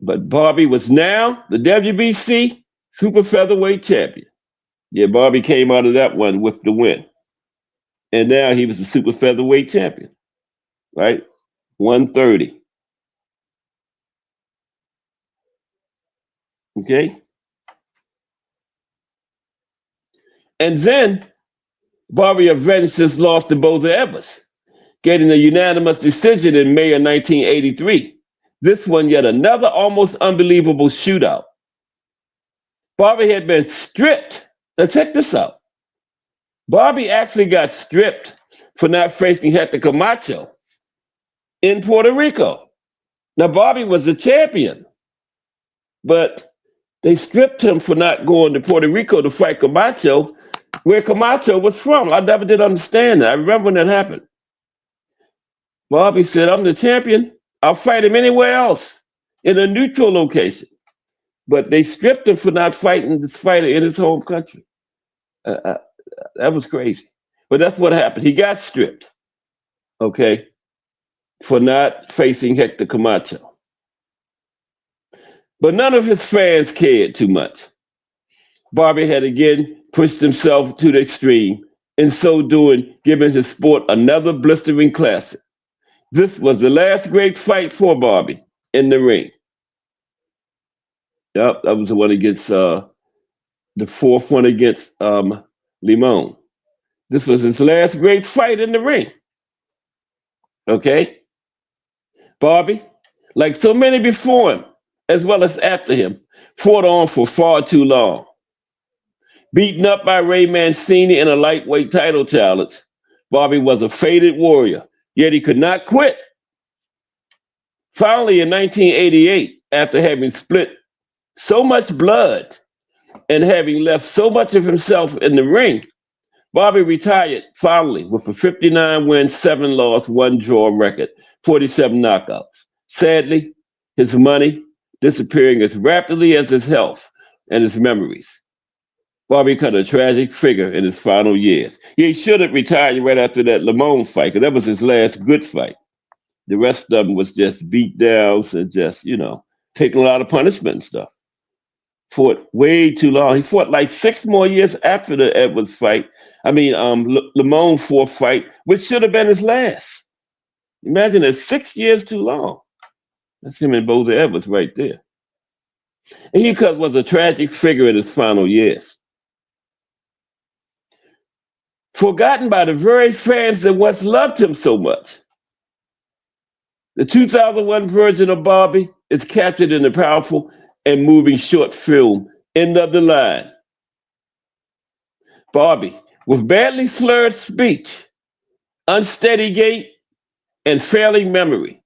But Barbie was now the WBC super featherweight champion. Yeah, Barbie came out of that one with the win. And now he was the super featherweight champion, right? 130. Okay? And then Barbie avenged his loss to Botha Edwards, getting a unanimous decision in May of 1983. This one, yet another almost unbelievable shootout. Barbie had been stripped. Now check this out. Barbie actually got stripped for not facing Hector Camacho in Puerto Rico. Now, Barbie was the champion, but they stripped him for not going to Puerto Rico to fight Camacho, where Camacho was from. I never did understand that. I remember when that happened. Barbie said, I'm the champion. I'll fight him anywhere else in a neutral location. But they stripped him for not fighting this fighter in his home country. That was crazy. But that's what happened. He got stripped, okay, for not facing Hector Camacho. But none of his fans cared too much. Bobby had again pushed himself to the extreme, in so doing, giving his sport another blistering classic. This was the last great fight for Bobby in the ring. Yep, that was the one against the fourth one against Limon. This was his last great fight in the ring. Okay? Bobby, like so many before him, as well as after him, fought on for far too long. Beaten up by Ray Mancini in a lightweight title challenge, Bobby was a faded warrior, yet he could not quit. Finally, in 1988, after having split so much blood and having left so much of himself in the ring, Bobby retired finally with a 59 win, 7 loss, 1 draw record, 47 knockouts. Sadly, his money disappearing as rapidly as his health and his memories. Bobby cut a tragic figure in his final years. He should have retired right after that Limon fight, because that was his last good fight. The rest of them was just beat downs and just, taking a lot of punishment and stuff. Fought way too long. He fought like 6 more years after the Edwards fight. Limon fourth fight, which should have been his last. Imagine that, 6 years too long. That's him and Boza Edwards right there. And he was a tragic figure in his final years. Forgotten by the very fans that once loved him so much. The 2001 version of Bobby is captured in the powerful and moving short film, End of the Line. Bobby, with badly slurred speech, unsteady gait, and failing memory,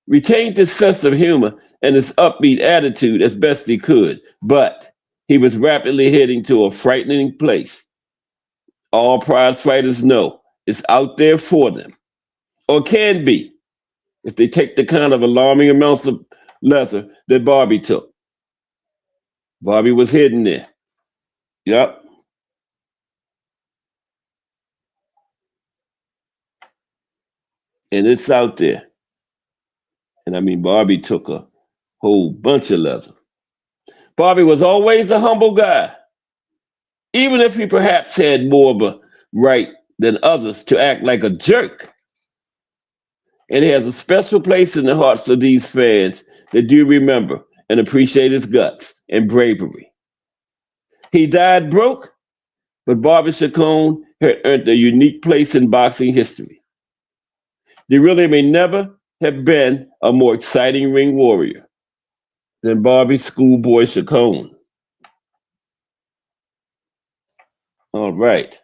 retained his sense of humor and his upbeat attitude as best he could, but he was rapidly heading to a frightening place. All prize fighters know it's out there for them, or can be, if they take the kind of alarming amounts of leather that Bobby took. Bobby was hidden there. Yep. And it's out there. And Bobby took a whole bunch of leather. Bobby was always a humble guy, even if he perhaps had more of a right than others to act like a jerk. And he has a special place in the hearts of these fans that do remember and appreciate his guts and bravery. He died broke, but Bobby Chacon had earned a unique place in boxing history. There really may never have been a more exciting ring warrior than Bobby Schoolboy Chacon. All right,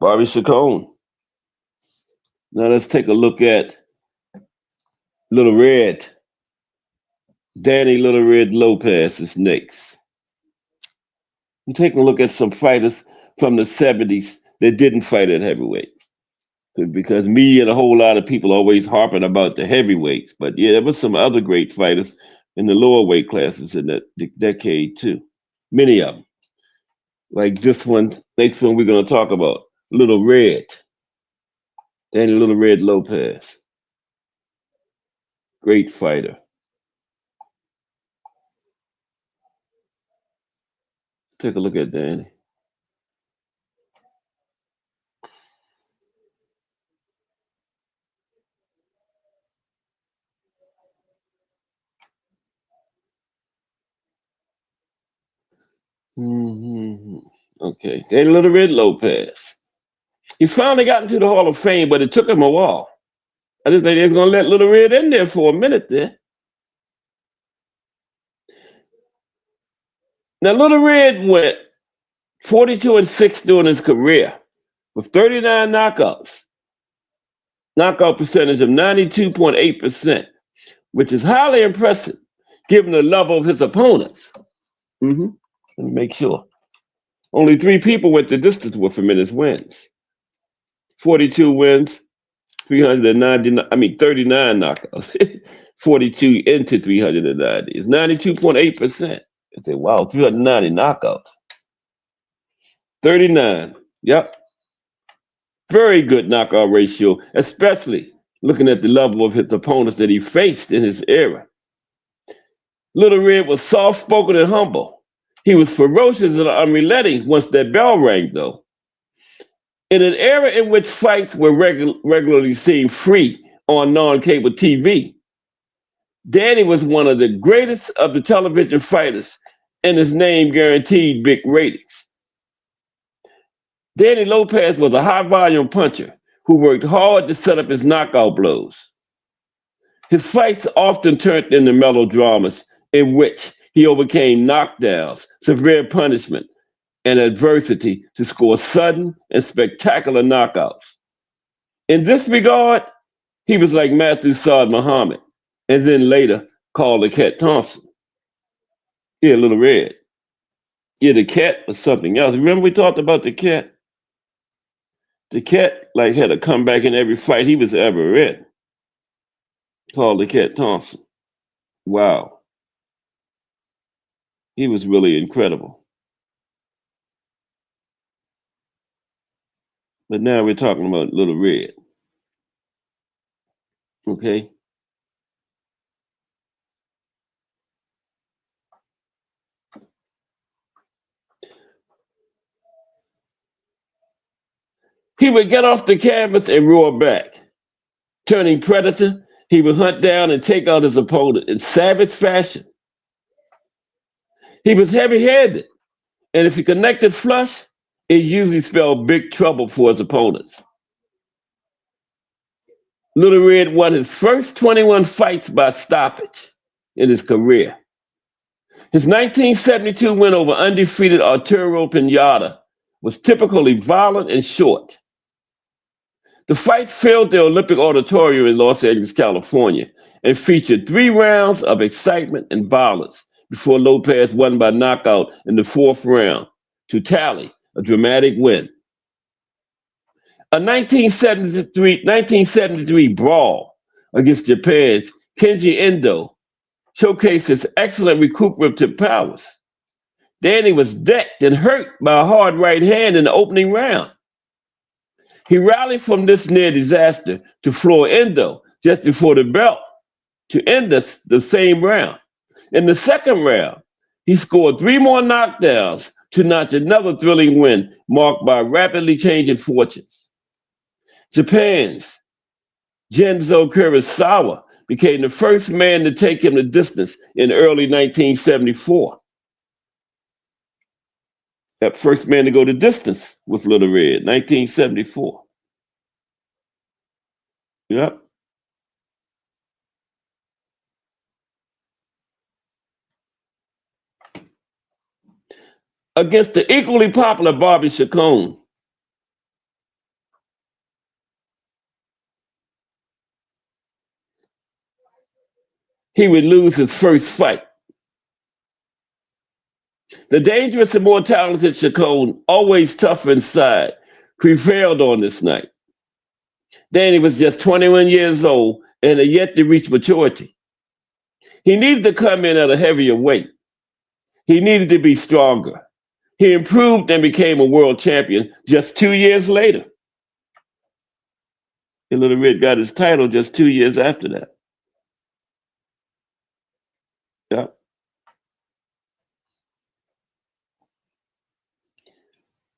Bobby Chacon. Now let's take a look at Little Red. Danny Little Red Lopez is next. I'm taking a look at some fighters from the 70s that didn't fight at heavyweight. Because me and a whole lot of people always harping about the heavyweights. But yeah, there were some other great fighters in the lower weight classes in that decade too. Many of them. Like this one, next one we're going to talk about, Little Red. Danny Little Red Lopez. Great fighter. Take a look at Danny. Okay, Danny Little Red Lopez. He finally got into the Hall of Fame, but it took him a while. I didn't think they was going to let Little Red in there for a minute there. Now, Little Red went 42-6 during his career with 39 knockouts. Knockout percentage of 92.8%, which is highly impressive given the level of his opponents. Let me make sure. Only 3 people went the distance with him in his wins. 42 wins, 39 knockouts. 42 into 390 is 92.8%. I say, wow, 390 knockouts. 39 Yep. Very good knockout ratio, especially looking at the level of his opponents that he faced in his era. Little Red was soft spoken and humble. He was ferocious and unrelenting once that bell rang, though. In an era in which fights were regularly seen free on non cable TV, Danny was one of the greatest of the television fighters, and his name guaranteed big ratings. Danny Lopez was a high volume puncher who worked hard to set up his knockout blows. His fights often turned into melodramas in which he overcame knockdowns, severe punishment, and adversity to score sudden and spectacular knockouts. In this regard, he was like Matthew Saad Muhammad, and then later called the Cat Thompson. Yeah, Little Red. Yeah, the cat was something else. Remember we talked about the cat? The cat like had a comeback in every fight he was ever in. Called the Cat Thompson. Wow. He was really incredible. But now we're talking about Little Red. Okay? He would get off the canvas and roar back. Turning predator, he would hunt down and take out his opponent in savage fashion. He was heavy handed, and if he connected flush, it usually spelled big trouble for his opponents. Little Red won his first 21 fights by stoppage in his career. His 1972 win over undefeated Arturo Pinata was typically violent and short. The fight filled the Olympic Auditorium in Los Angeles, California, and featured 3 rounds of excitement and violence before Lopez won by knockout in the 4th round to tally a dramatic win. A 1973 brawl against Japan's Kenji Endo showcased his excellent recuperative powers. Danny was decked and hurt by a hard right hand in the opening round. He rallied from this near disaster to floor Endo just before the bell to end the same round. In the 2nd round, he scored 3 more knockdowns to notch another thrilling win marked by rapidly changing fortunes. Japan's Genzo Kurosawa became the first man to take him the distance in early 1974. That first man to go the distance with Little Red, 1974. Yep. Against the equally popular Bobby Chacon, he would lose his first fight. The dangerous and more talented Chacon, always tough inside, prevailed on this night. Danny was just 21 years old and had yet to reach maturity. He needed to come in at a heavier weight. He needed to be stronger. He improved and became a world champion just 2 years later. And Little Red got his title just 2 years after that. Yeah.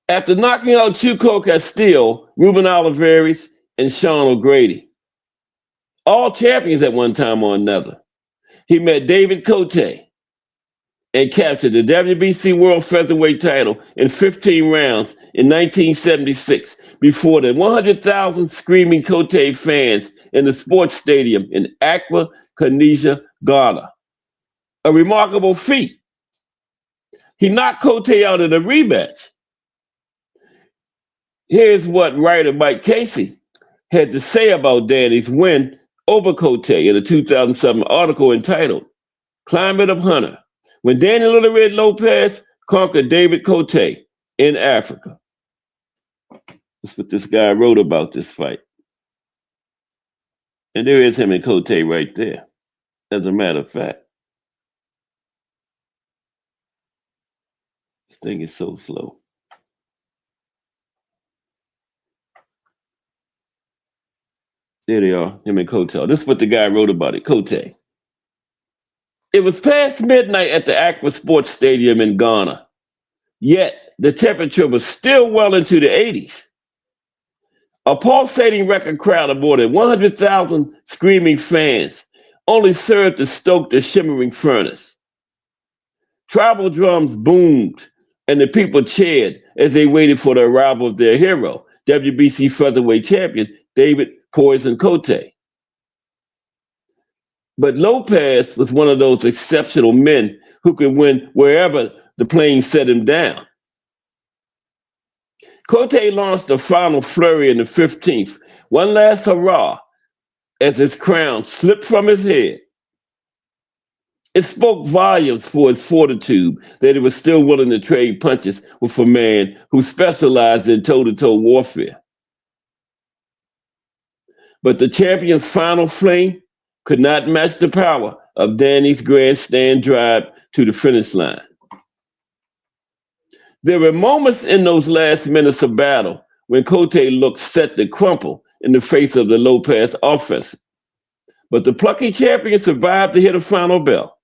After knocking out Chuco Castillo, Ruben Olivares, and Sean O'Grady, all champions at one time or another, he met David Cote and captured the WBC World Featherweight title in 15 rounds in 1976 before the 100,000 screaming Cote fans in the sports stadium in Accra, Tunisia, Ghana. A remarkable feat. He knocked Cote out in a rematch. Here's what writer Mike Casey had to say about Danny's win over Cote in a 2007 article entitled Climate of Hunter, when Danny Little Red Lopez conquered David Cote in Africa. That's what this guy wrote about this fight. And there is him and Cote right there, as a matter of fact. This thing is so slow. There they are, him and Kote. This is what the guy wrote about it, Kote. It was past midnight at the Aqua Sports Stadium in Ghana, yet the temperature was still well into the 80s. A pulsating record crowd of more than 100,000 screaming fans only served to stoke the shimmering furnace. Tribal drums boomed, and the people cheered as they waited for the arrival of their hero, WBC featherweight champion David Poison Kote. But Lopez was one of those exceptional men who could win wherever the plane set him down. Kote launched the final flurry in the 15th, one last hurrah as his crown slipped from his head. It spoke volumes for his fortitude that he was still willing to trade punches with a man who specialized in toe-to-toe warfare. But the champion's final fling could not match the power of Danny's grandstand drive to the finish line. There were moments in those last minutes of battle when Kote looked set to crumple in the face of the Lopez offense. But the plucky champion survived to hit a final bell.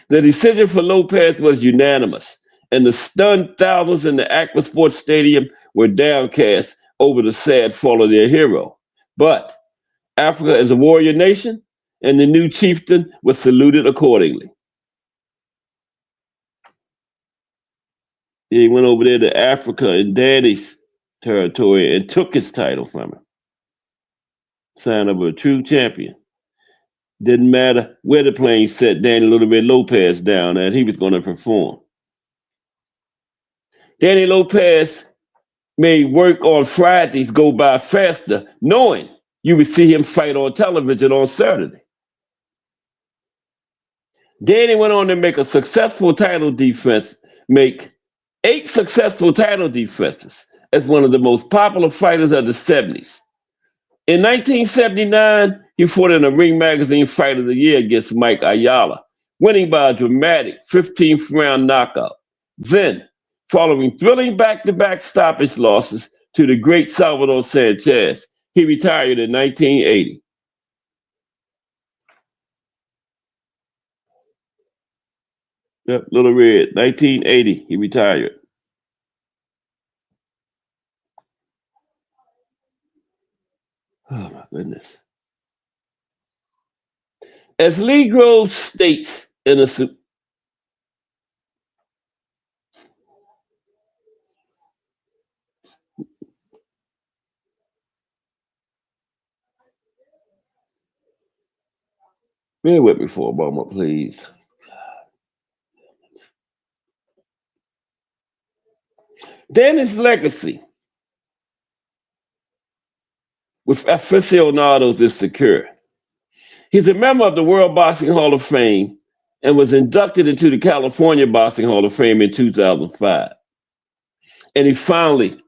The decision for Lopez was unanimous, and the stunned thousands in the Aqua Sports Stadium were downcast over the sad fall of their hero. But Africa is a warrior nation, and the new chieftain was saluted accordingly. He went over there to Africa in Daddy's territory and took his title from him. Sign of a true champion. Didn't matter where the plane set Danny Little Red Lopez down at, he was going to perform. Danny Lopez made work on Fridays go by faster, knowing you would see him fight on television on Saturday. Danny went on to make a successful title defense, make 8 successful title defenses as one of the most popular fighters of the 70s. In 1979, he fought in a Ring Magazine Fight of the Year against Mike Ayala, winning by a dramatic 15th round knockout. Then, following thrilling back-to-back stoppage losses to the great Salvador Sanchez, he retired in 1980. Yep, Little Red, 1980, he retired. Oh my goodness. As Lee Groves states in a bear with me for a moment, please. Danny's legacy with aficionados is secure. He's a member of the World Boxing Hall of Fame and was inducted into the California Boxing Hall of Fame in 2005. And he finally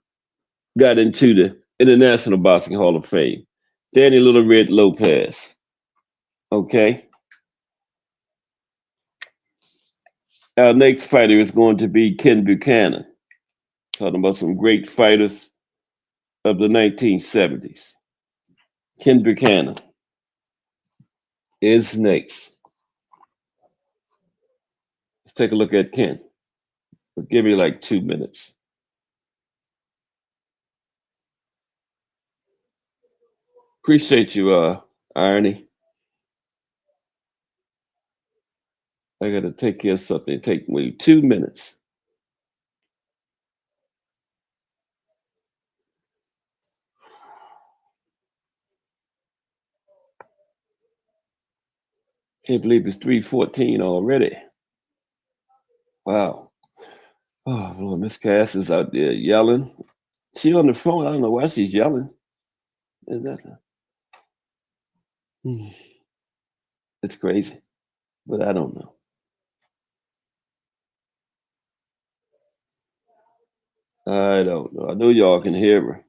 got into the International Boxing Hall of Fame. Danny Little Red Lopez. Okay. Our next fighter is going to be Ken Buchanan. Talking about some great fighters of the 1970s. Ken Buchanan is next. Let's take a look at Ken. But give me like 2 minutes. Appreciate you, Irony. I got to take care of something. Take me 2 minutes. Can't believe it's 3:14 already. Wow. Oh, Lord, Miss Cass is out there yelling. She on the phone. I don't know why she's yelling. Is that? It's crazy, but I don't know. I don't know. I know y'all can hear her.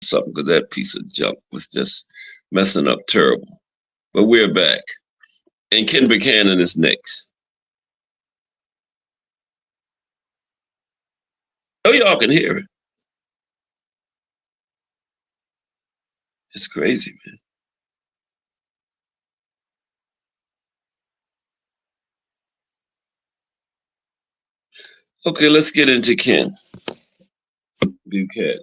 something because that piece of junk was just messing up terrible. But we're back. And Ken Buchanan is next. Oh, y'all can hear it. It's crazy, man. Okay, let's get into Ken Buchanan.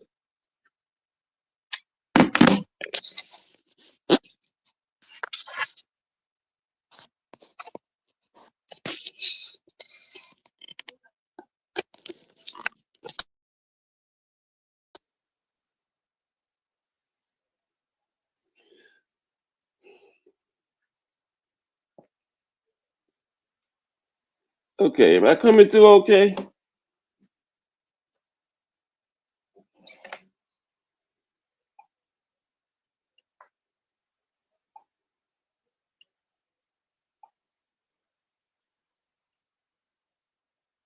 Okay, am I coming through okay?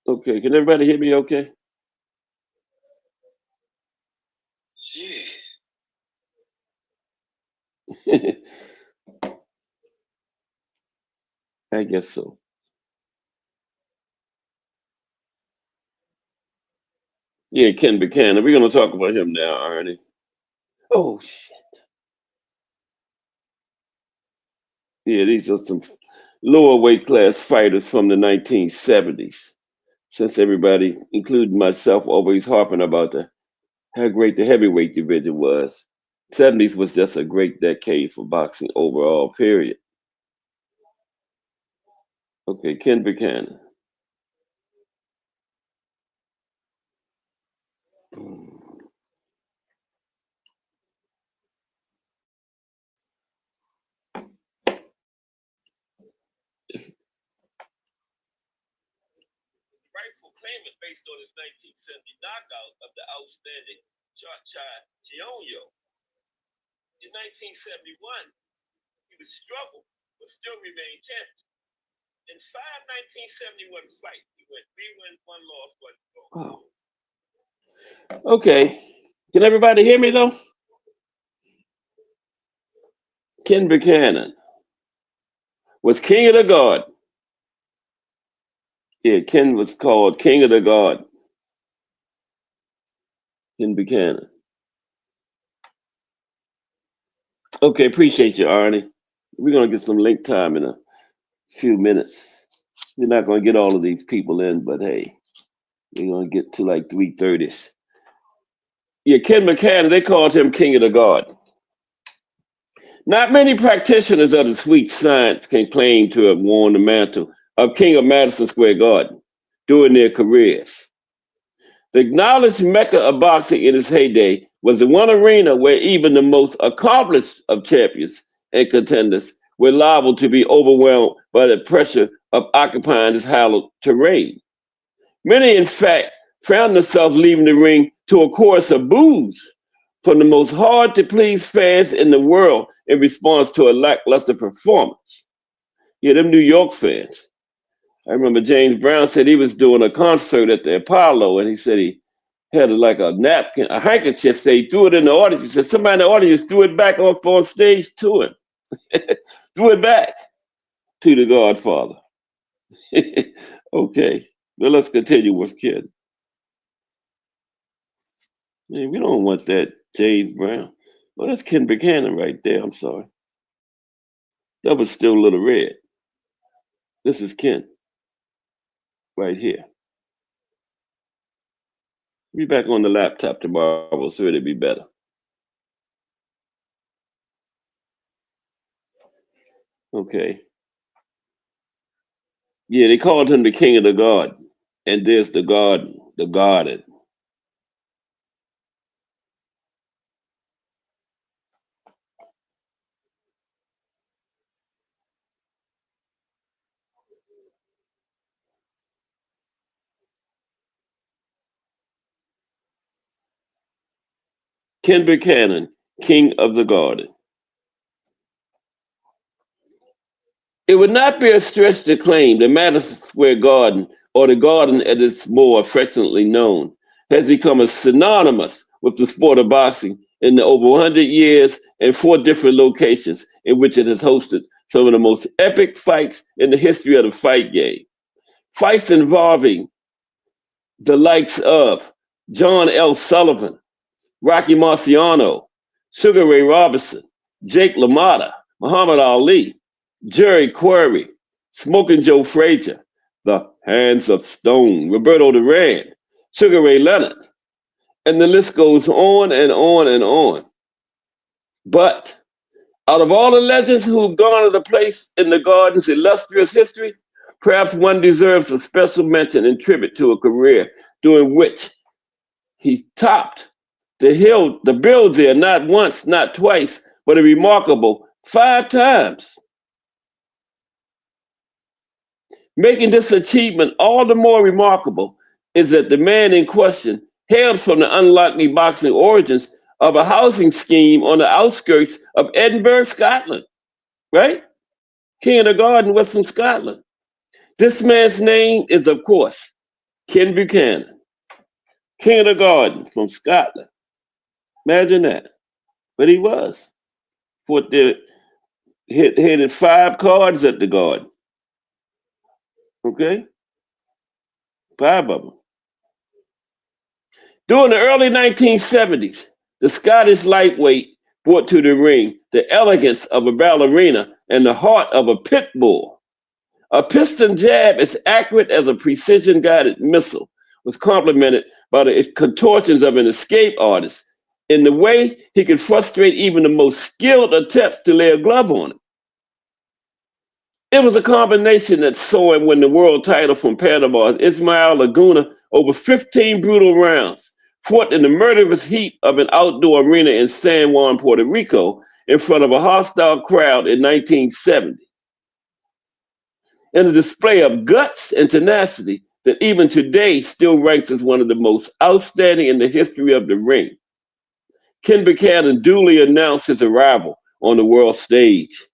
Okay, can everybody hear me okay? Yeah. I guess so. Yeah, Ken Buchanan. We're going to talk about him now, Arnie. Oh, shit. Yeah, these are some lower weight class fighters from the 1970s. Since everybody, including myself, always harping about how great the heavyweight division was. 70s was just a great decade for boxing overall, period. Okay, Ken Buchanan. Rightful claimant based on his 1970 knockout of the outstanding Cha Chionyo. In 1971, he was struggled, but still remained champion. In 1971 fights, he went 3 wins, 1 loss, 1 draw. Wow. Okay. Can everybody hear me though? Ken Buchanan was king of the guard. Yeah, Ken was called king of the guard. Ken Buchanan. Okay, appreciate you, Arnie. We're gonna get some link time in a few minutes. We're not gonna get all of these people in, but hey, we're gonna get to like 3:30. Yeah, Ken Buchanan, they called him king of the guard. Not many practitioners of the sweet science can claim to have worn the mantle of king of Madison Square Garden during their careers. The acknowledged mecca of boxing in its heyday was the one arena where even the most accomplished of champions and contenders were liable to be overwhelmed by the pressure of occupying this hallowed terrain. Many, in fact, found themselves leaving the ring to a chorus of boos from the most hard to please fans in the world in response to a lackluster performance. Yeah, them New York fans. I remember James Brown said he was doing a concert at the Apollo, and he said he had like a napkin, a handkerchief, say he threw it in the audience. He said somebody in the audience threw it back off on stage to him. Threw it back to the Godfather. Okay, well, let's continue with Ken. Man, we don't want that James Brown. Well, that's Ken Buchanan right there. I'm sorry. That was still Little Red. This is Ken right here. Be back on the laptop tomorrow, so it'll be better. Okay. Yeah, they called him the king of the garden. And there's the garden, the garden. Ken Buchanan, king of the garden. It would not be a stretch to claim that Madison Square Garden, or the garden as it's more affectionately known, has become a synonymous with the sport of boxing in the over 100 years and 4 different locations in which it has hosted some of the most epic fights in the history of the fight game. Fights involving the likes of John L. Sullivan, Rocky Marciano, Sugar Ray Robinson, Jake LaMotta, Muhammad Ali, Jerry Quarry, Smoking Joe Frazier, The Hands of Stone, Roberto Duran, Sugar Ray Leonard, and the list goes on and on and on. But out of all the legends who've garnered a place in the Garden's illustrious history, perhaps one deserves a special mention and tribute to a career during which he topped the build there not once, not twice, but a remarkable 5 times. Making this achievement all the more remarkable is that the man in question hailed from the unlikely boxing origins of a housing scheme on the outskirts of Edinburgh, Scotland, right? King of the Garden was from Scotland. This man's name is, of course, Ken Buchanan, King of the Garden from Scotland. Imagine that. But he was. Hit 5 cards at the Garden. Okay? 5 of them. During the early 1970s, the Scottish lightweight brought to the ring the elegance of a ballerina and the heart of a pit bull. A piston jab as accurate as a precision-guided missile was complemented by the contortions of an escape artist in the way he could frustrate even the most skilled attempts to lay a glove on it. It was a combination that saw him win the world title from Panama, Ismael Laguna, over 15 brutal rounds, fought in the murderous heat of an outdoor arena in San Juan, Puerto Rico, in front of a hostile crowd in 1970. In a display of guts and tenacity that even today still ranks as one of the most outstanding in the history of the ring, Ken Buchanan duly announced his arrival on the world stage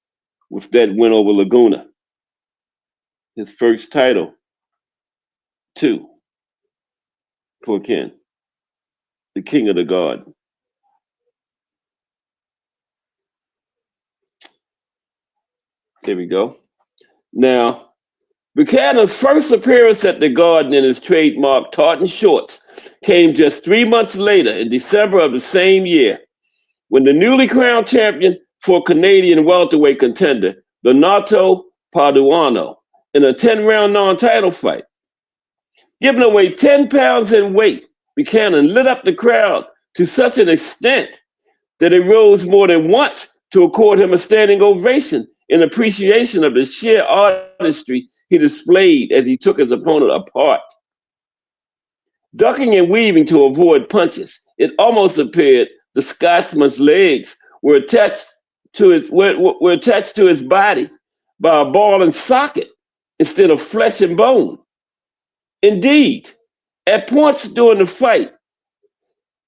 with that win over Laguna. His first title, 2, for Ken, the King of the Garden. There we go. Now, Buchanan's first appearance at the Garden in his trademark tartan shorts came just 3 months later in December of the same year, when the newly crowned champion for Canadian welterweight contender, Donato Paduano, in a 10-round non-title fight. Giving away 10 pounds in weight, Buchanan lit up the crowd to such an extent that it rose more than once to accord him a standing ovation in appreciation of the sheer artistry he displayed as he took his opponent apart. Ducking and weaving to avoid punches, it almost appeared the Scotsman's legs were attached to his body by a ball and socket instead of flesh and bone. Indeed, at points during the fight,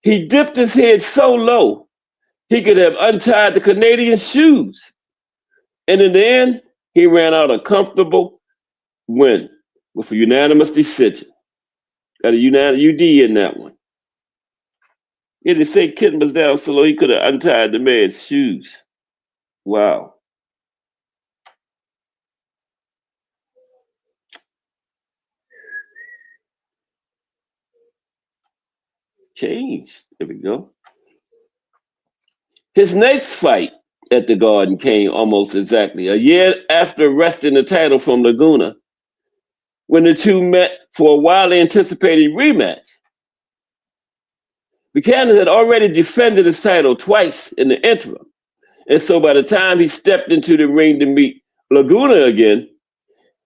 he dipped his head so low he could have untied the Canadian's shoes. And in the end, he ran out a comfortable win with a unanimous decision. Got a UD in that one. Yeah, they say Kitten was down so low he could have untied the man's shoes. Wow. Change. There we go. His next fight at the Garden came almost exactly a year after wresting the title from Laguna, when the two met for a wildly anticipated rematch. Buchanan had already defended his title twice in the interim, and so by the time he stepped into the ring to meet Laguna again,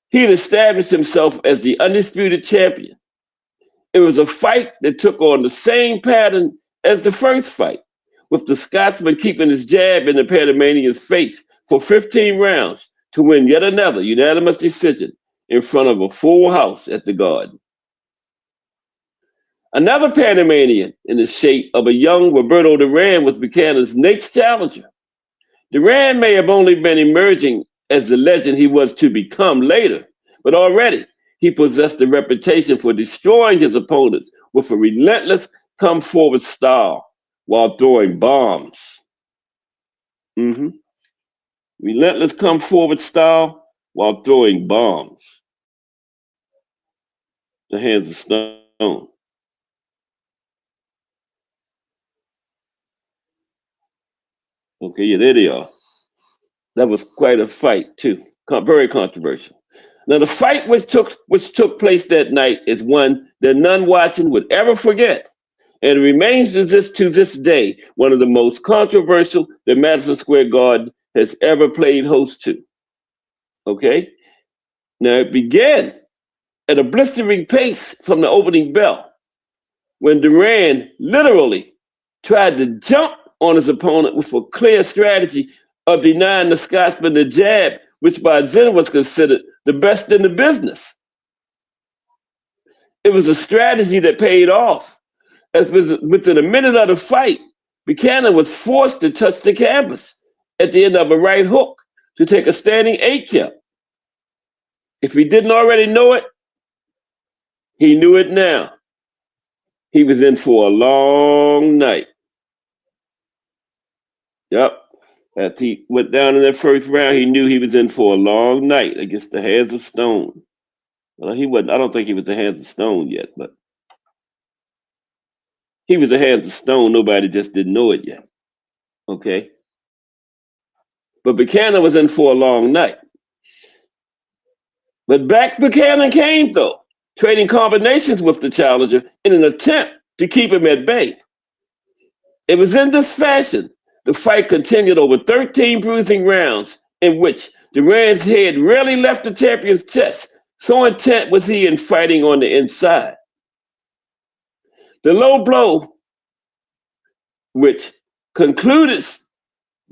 he had established himself as the undisputed champion. It was a fight that took on the same pattern as the first fight, with the Scotsman keeping his jab in the Panamanian's face for 15 rounds to win yet another unanimous decision in front of a full house at the Garden. Another Panamanian in the shape of a young Roberto Duran was Buchanan's next challenger. Duran may have only been emerging as the legend he was to become later, but already he possessed a reputation for destroying his opponents with a relentless come-forward style, while throwing bombs. hmm Relentless come forward style while throwing bombs. The hands of stone. Okay, yeah, there they are. That was quite a fight too. Very controversial. Now, the fight which took place that night is one that none watching would ever forget, and it remains to this day one of the most controversial that Madison Square Garden has ever played host to. Okay, now it began at a blistering pace from the opening bell when Duran literally tried to jump on his opponent with a clear strategy of denying the Scotsman the jab, which by then was considered the best in the business. It was a strategy that paid off, as within a minute of the fight, Buchanan was forced to touch the canvas at the end of a right hook to take a standing 8 count. If he didn't already know it, he knew it now. He was in for a long night. Yep. As he went down in that first round, he knew he was in for a long night against the hands of stone. Well, he wasn't. I don't think he was the hands of stone yet, but he was the hands of stone. Nobody just didn't know it yet. Okay. But Buchanan was in for a long night. But back Buchanan came, though, trading combinations with the challenger in an attempt to keep him at bay. It was in this fashion the fight continued over 13 bruising rounds in which Duran's head rarely left the champion's chest, so intent was he in fighting on the inside. The low blow, which concluded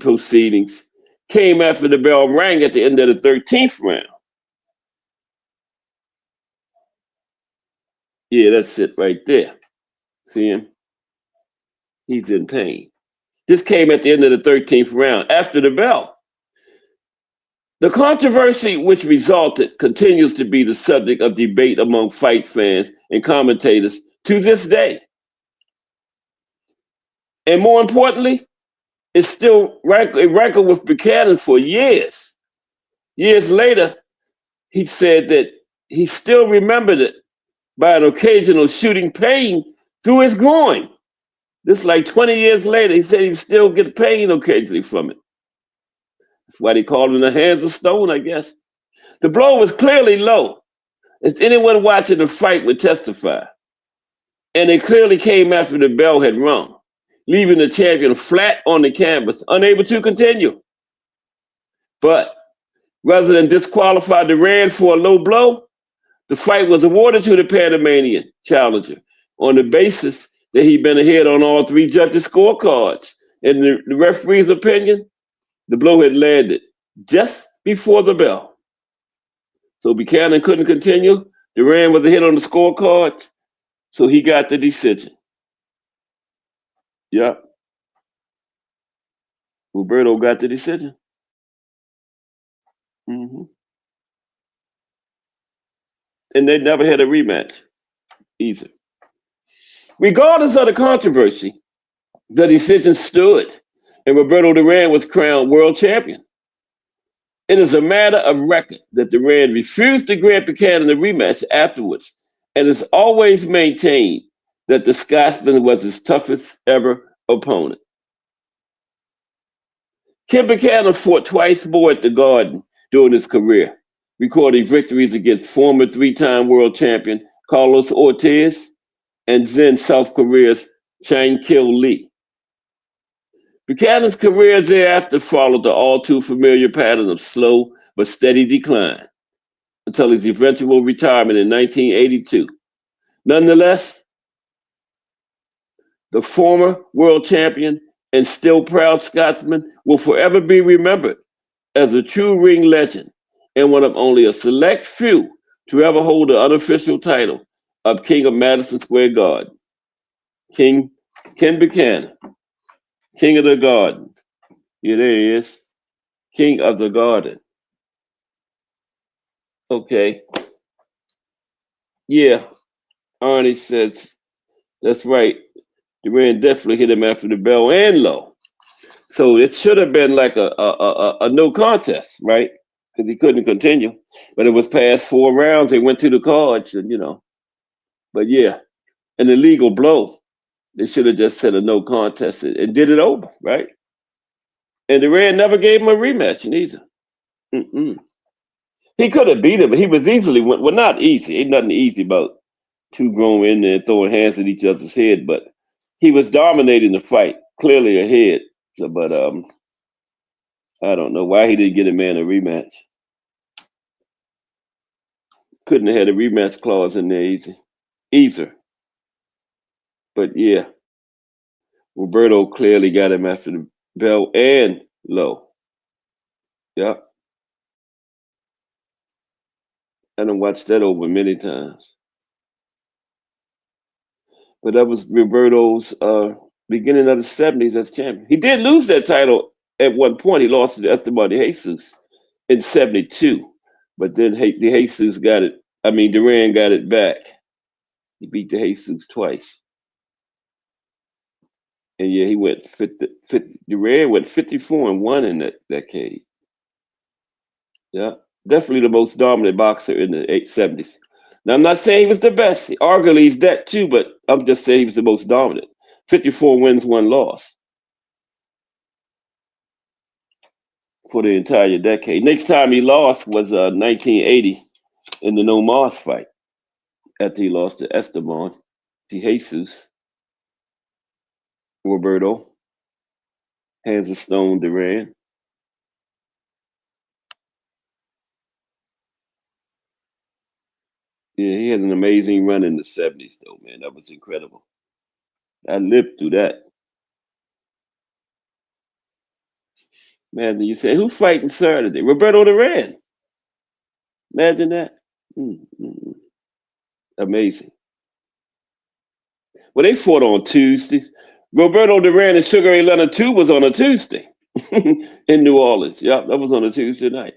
proceedings, came after the bell rang at the end of the 13th round. Yeah, that's it right there. See him? He's in pain. This came at the end of the 13th round, after the bell. The controversy which resulted continues to be the subject of debate among fight fans and commentators to this day. And more importantly, it's still rankled with Buchanan for years. Years later, he said that he still remembered it by an occasional shooting pain through his groin. This like 20 years later, he said he still get pain occasionally from it. That's why they called him the hands of stone, I guess. The blow was clearly low, as anyone watching the fight would testify. And it clearly came after the bell had rung, leaving the champion flat on the canvas, unable to continue. But rather than disqualify Duran for a low blow, the fight was awarded to the Panamanian challenger on the basis that he'd been ahead on all three judges' scorecards. In the referee's opinion, the blow had landed just before the bell. So Buchanan couldn't continue. Duran was ahead on the scorecard, so he got the decision. Yep. Roberto got the decision. hmm And they never had a rematch either. Regardless of the controversy, the decision stood, and Roberto Duran was crowned world champion. It is a matter of record that Duran refused to grant Buchanan a rematch afterwards, and has always maintained that the Scotsman was his toughest ever opponent. Ken Buchanan fought twice more at the Garden during his career, recording victories against former three-time world champion Carlos Ortiz and then South Korea's Chang Kil Lee. Buchanan's career thereafter followed the all too familiar pattern of slow but steady decline until his eventual retirement in 1982. Nonetheless, the former world champion and still proud Scotsman will forever be remembered as a true ring legend and one of only a select few to ever hold the unofficial title of King of Madison Square Garden. Ken Buchanan, King of the Garden. Yeah, there he is. King of the Garden. Okay. Yeah, Arnie says, that's right. Durant definitely hit him after the bell and low. So it should have been like a no contest, right? Because he couldn't continue. But it was past 4 rounds. They went to the cards, and But yeah, an illegal blow. They should have just said a no contest and did it over, right? And Durant never gave him a rematch either. Mm-mm. He could have beat him, but he was easily well, not easy. Ain't nothing easy about two grown men there throwing hands at each other's head, but he was dominating the fight, clearly ahead. So, but I don't know why he didn't get a man a rematch. Couldn't have had a rematch clause in there either. But yeah, Roberto clearly got him after the bell and low. Yep. I done watched that over many times. But that was Roberto's beginning of the 70s as champion. He did lose that title at one point. He lost to Esteban de Jesus in 72. But then de Jesus got it. I mean, Duran got it back. He beat de Jesus twice. And yeah, he went 50 Duran went 54-1 in that decade. Yeah. Definitely the most dominant boxer in the 70s. Now, I'm not saying he was the best. Arguably, he's that too, but I'm just saying he was the most dominant. 54 wins, 1 loss for the entire decade. Next time he lost was 1980 in the No Mas fight after he lost to Esteban de Jesus. Roberto, Hands of Stone Duran. Yeah, he had an amazing run in the 70s, though, man. That was incredible. I lived through that. Man, you say, who's fighting Saturday? Roberto Duran. Imagine that. Mm. Amazing. Well, they fought on Tuesdays. Roberto Duran and Sugar Ray Leonard 2 was on a Tuesday in New Orleans. Yep, that was on a Tuesday night.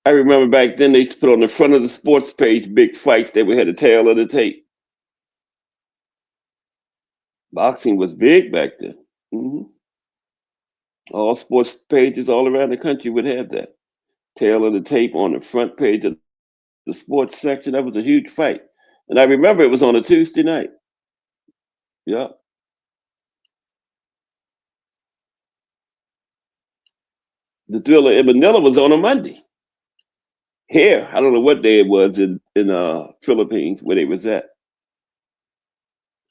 I remember back then they used to put on the front of the sports page big fights that we had the tail of the tape. Boxing was big back then. Hmm. All sports pages all around the country would have that tail of the tape on the front page of the sports section. That was a huge fight. And I remember it was on a Tuesday night. Yep. The Thriller in Manila was on a Monday. Here, I don't know what day it was in Philippines where they was at.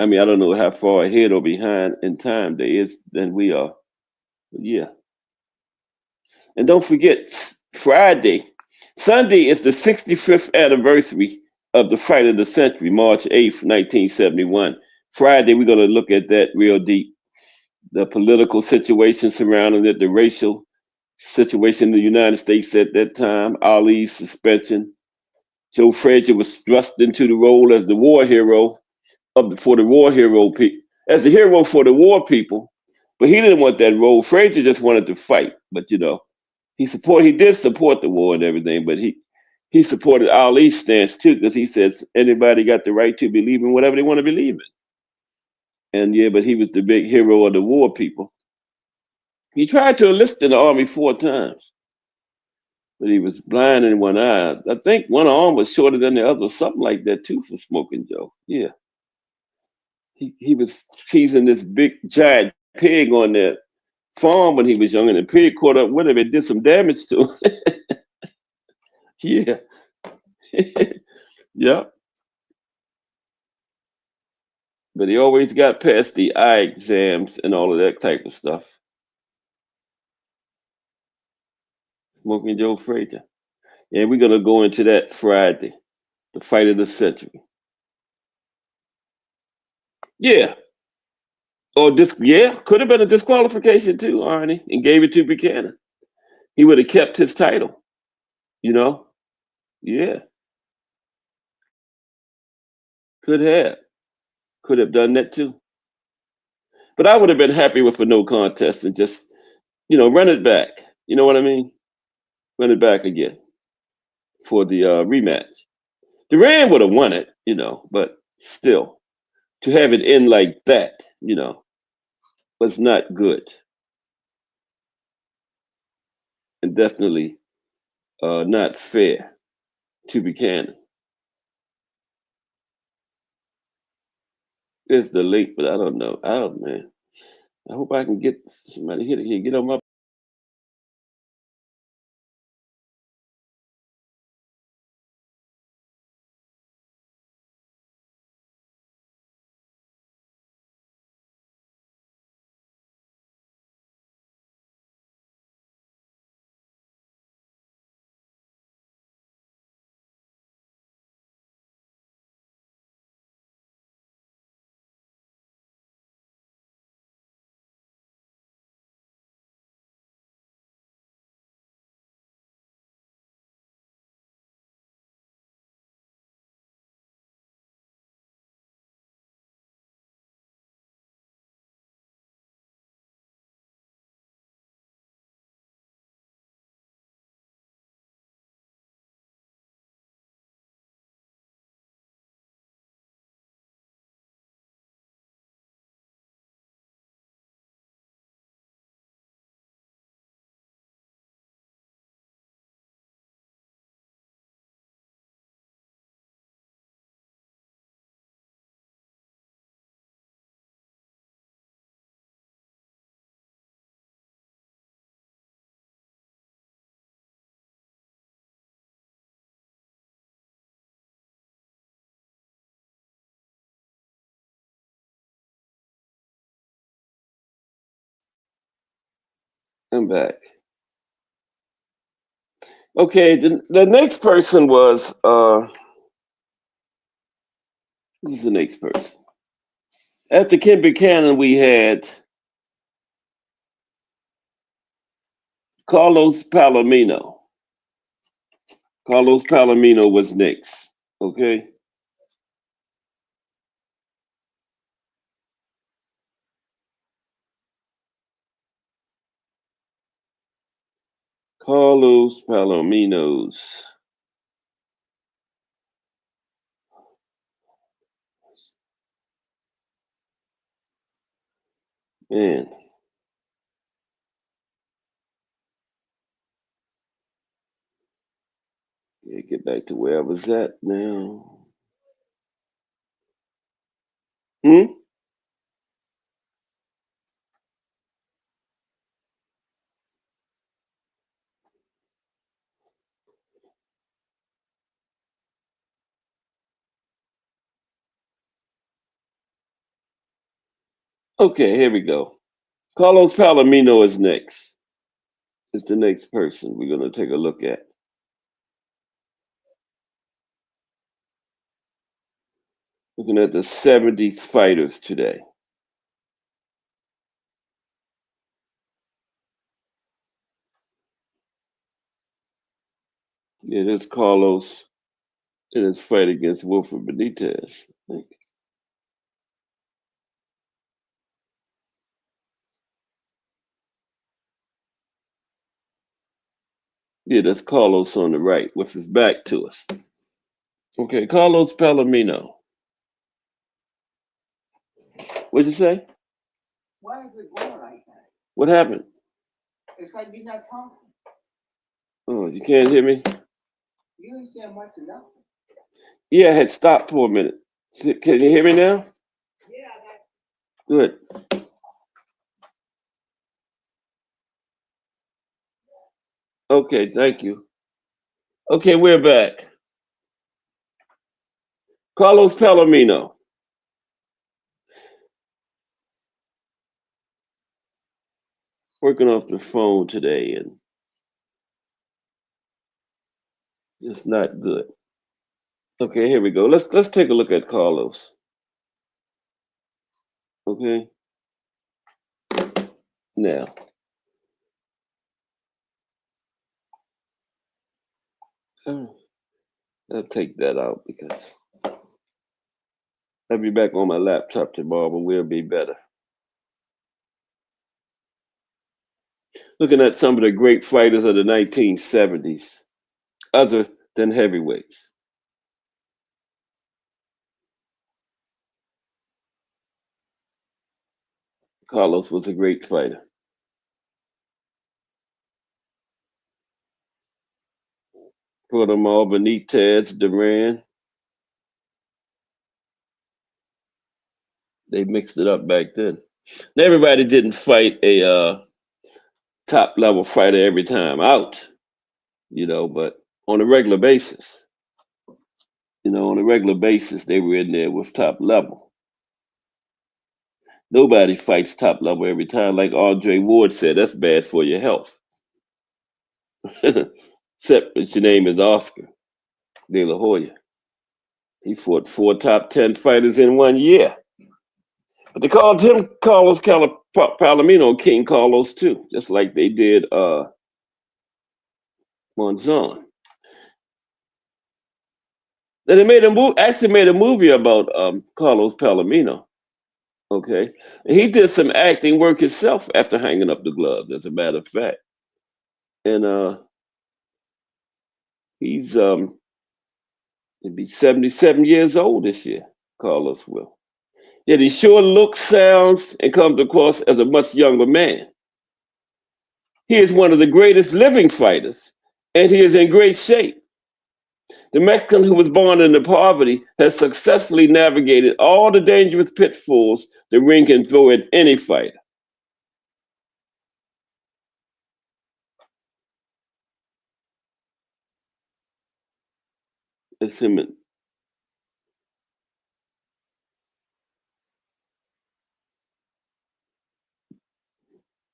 I mean, I don't know how far ahead or behind in time they is than we are. But yeah. And don't forget, Sunday is the 65th anniversary of the fight of the century, March 8th, 1971. Friday, we're going to look at that real deep. The political situation surrounding it, the racial situation in the United States at that time, Ali's suspension. Joe Frazier was thrust into the role as the war hero for the war hero as the hero for the war people, but he didn't want that role. Frazier just wanted to fight, but he did support the war and everything, but he supported Ali's stance too because he says anybody got the right to believe in whatever they want to believe in. And yeah, but he was the big hero of the war people. He tried to enlist in the army 4 times, but he was blind in one eye. I think one arm was shorter than the other, something like that too, for Smoking Joe. Yeah. He was teasing this big giant pig on their farm when he was young, and the pig caught up with him and did some damage to him. Yeah. Yeah. But he always got past the eye exams and all of that type of stuff. Smoking Joe Frazier. And we're gonna go into that Friday, the fight of the century. Yeah. Or could have been a disqualification too, Arnie, and gave it to Buchanan. He would have kept his title, you know? Yeah. Could have. Could have done that too. But I would have been happy with a no contest and just, run it back. You know what I mean? Run it back again for the rematch. Duran would have won it, but still, to have it end like that, you know, was not good, and definitely not fair to Buchanan. It's the link, but I don't know. Oh man, I hope I can get somebody here. Get on my. I'm back. Okay, the next person was who's the next person? After Ken Buchanan, we had Carlos Palomino. Carlos Palomino was next. Okay, Carlos Palominos. Man, yeah, get back to where I was at now. Hmm? Okay, here we go. Carlos Palomino is next. Is the next person we're going to take a look at. Looking at the 70s fighters today. Yeah, there's Carlos in his fight against Wilfred Benitez. I think. Yeah, that's Carlos on the right with his back to us. Okay, Carlos Palomino. What'd you say? Why is it going like that? What happened? It's like you're not talking. Oh, you can't hear me? You ain't saying much of nothing. Yeah, I had stopped for a minute. Can you hear me now? Yeah, I got. Good. Okay, thank you. Okay, we're back. Carlos Palomino. Working off the phone today and just not good. Okay, here we go. Let's take a look at Carlos. Okay. Now, I'll take that out because I'll be back on my laptop tomorrow and we'll be better. Looking at some of the great fighters of the 1970s, other than heavyweights. Carlos was a great fighter. Put them all Benitez, Duran. They mixed it up back then. Everybody didn't fight a top level fighter every time out, but on a regular basis, they were in there with top level. Nobody fights top level every time. Like Andre Ward said, that's bad for your health. Except that your name is Oscar De La Hoya. He fought 4 top 10 fighters in 1 year. But they called him Carlos Palomino King Carlos too, just like they did Monzon. And they made a movie about Carlos Palomino. Okay, and he did some acting work himself after hanging up the gloves. As a matter of fact, and he's he'll be 77 years old this year. Carlos will. Yet he sure looks, sounds, and comes across as a much younger man. He is one of the greatest living fighters, and he is in great shape. The Mexican who was born into poverty has successfully navigated all the dangerous pitfalls the ring can throw at any fighter. It's him.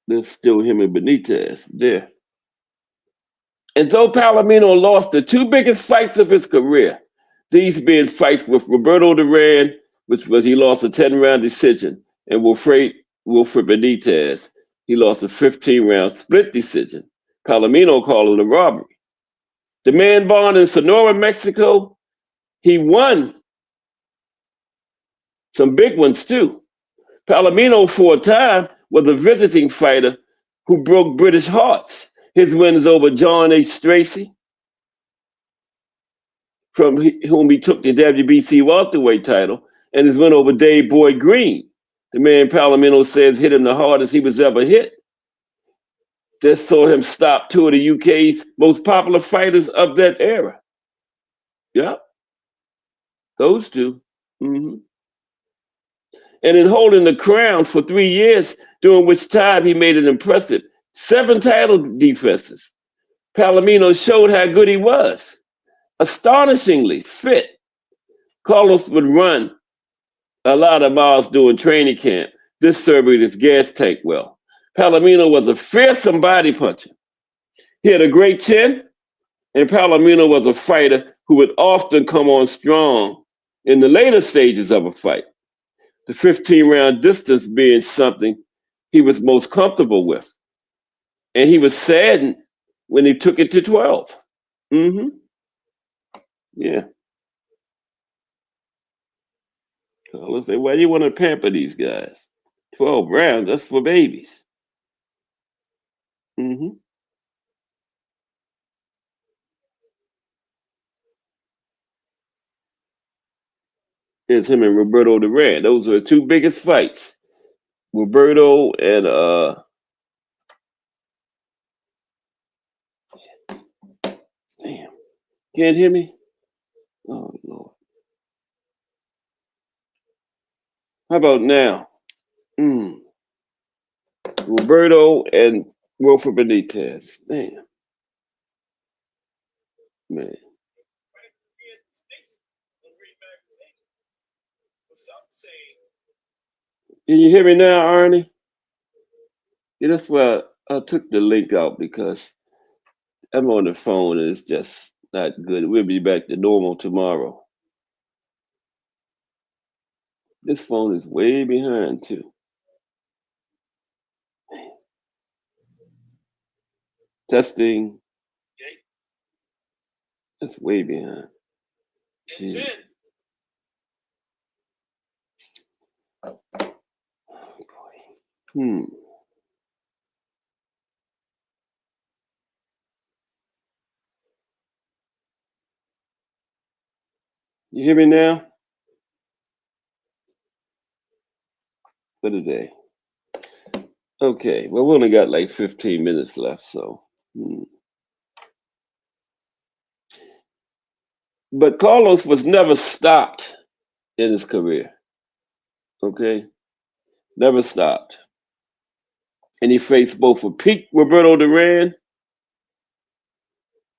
There's still him and Benitez there. And though Palomino lost the 2 biggest fights of his career, these being fights with Roberto Duran, which was he lost a 10-round decision, and Wilfred Benitez, he lost a 15-round split decision. Palomino called it a robbery. The man born in Sonora, Mexico, he won some big ones too. Palomino, for a time, was a visiting fighter who broke British hearts. His wins over John H. Tracy, from whom he took the WBC welterweight title, and his win over Dave Boyd Green, the man Palomino says hit him the hardest he was ever hit. This saw him stop 2 of the UK's most popular fighters of that era. Yeah, those 2. Mm-hmm. And in holding the crown for 3 years, during which time he made an impressive 7 title defenses, Palomino showed how good he was. Astonishingly fit. Carlos would run a lot of miles during training camp. This served his gas tank well. Palomino was a fearsome body puncher. He had a great chin, and Palomino was a fighter who would often come on strong in the later stages of a fight, the 15-round distance being something he was most comfortable with. And he was saddened when he took it to 12. Mm-hmm. Yeah. Carlos said, why do you want to pamper these guys? 12 rounds, that's for babies. Mm-hmm. It's him and Roberto Duran. Those are the 2 biggest fights. Roberto and damn. Can't hear me? Oh Lord. How about now? Mm. Roberto and Wilfred Benitez. Damn, man. Can you hear me now, Arnie? Yeah, that's why I took the link out, because I'm on the phone and it's just not good. We'll be back to normal tomorrow. This phone is way behind too. Testing. That's way behind. Jeez. Oh, boy. You hear me now? For today. Okay, well, we only got like 15 minutes left, so. But Carlos was never stopped in his career. Okay, never stopped. And he faced both a peak Roberto Duran.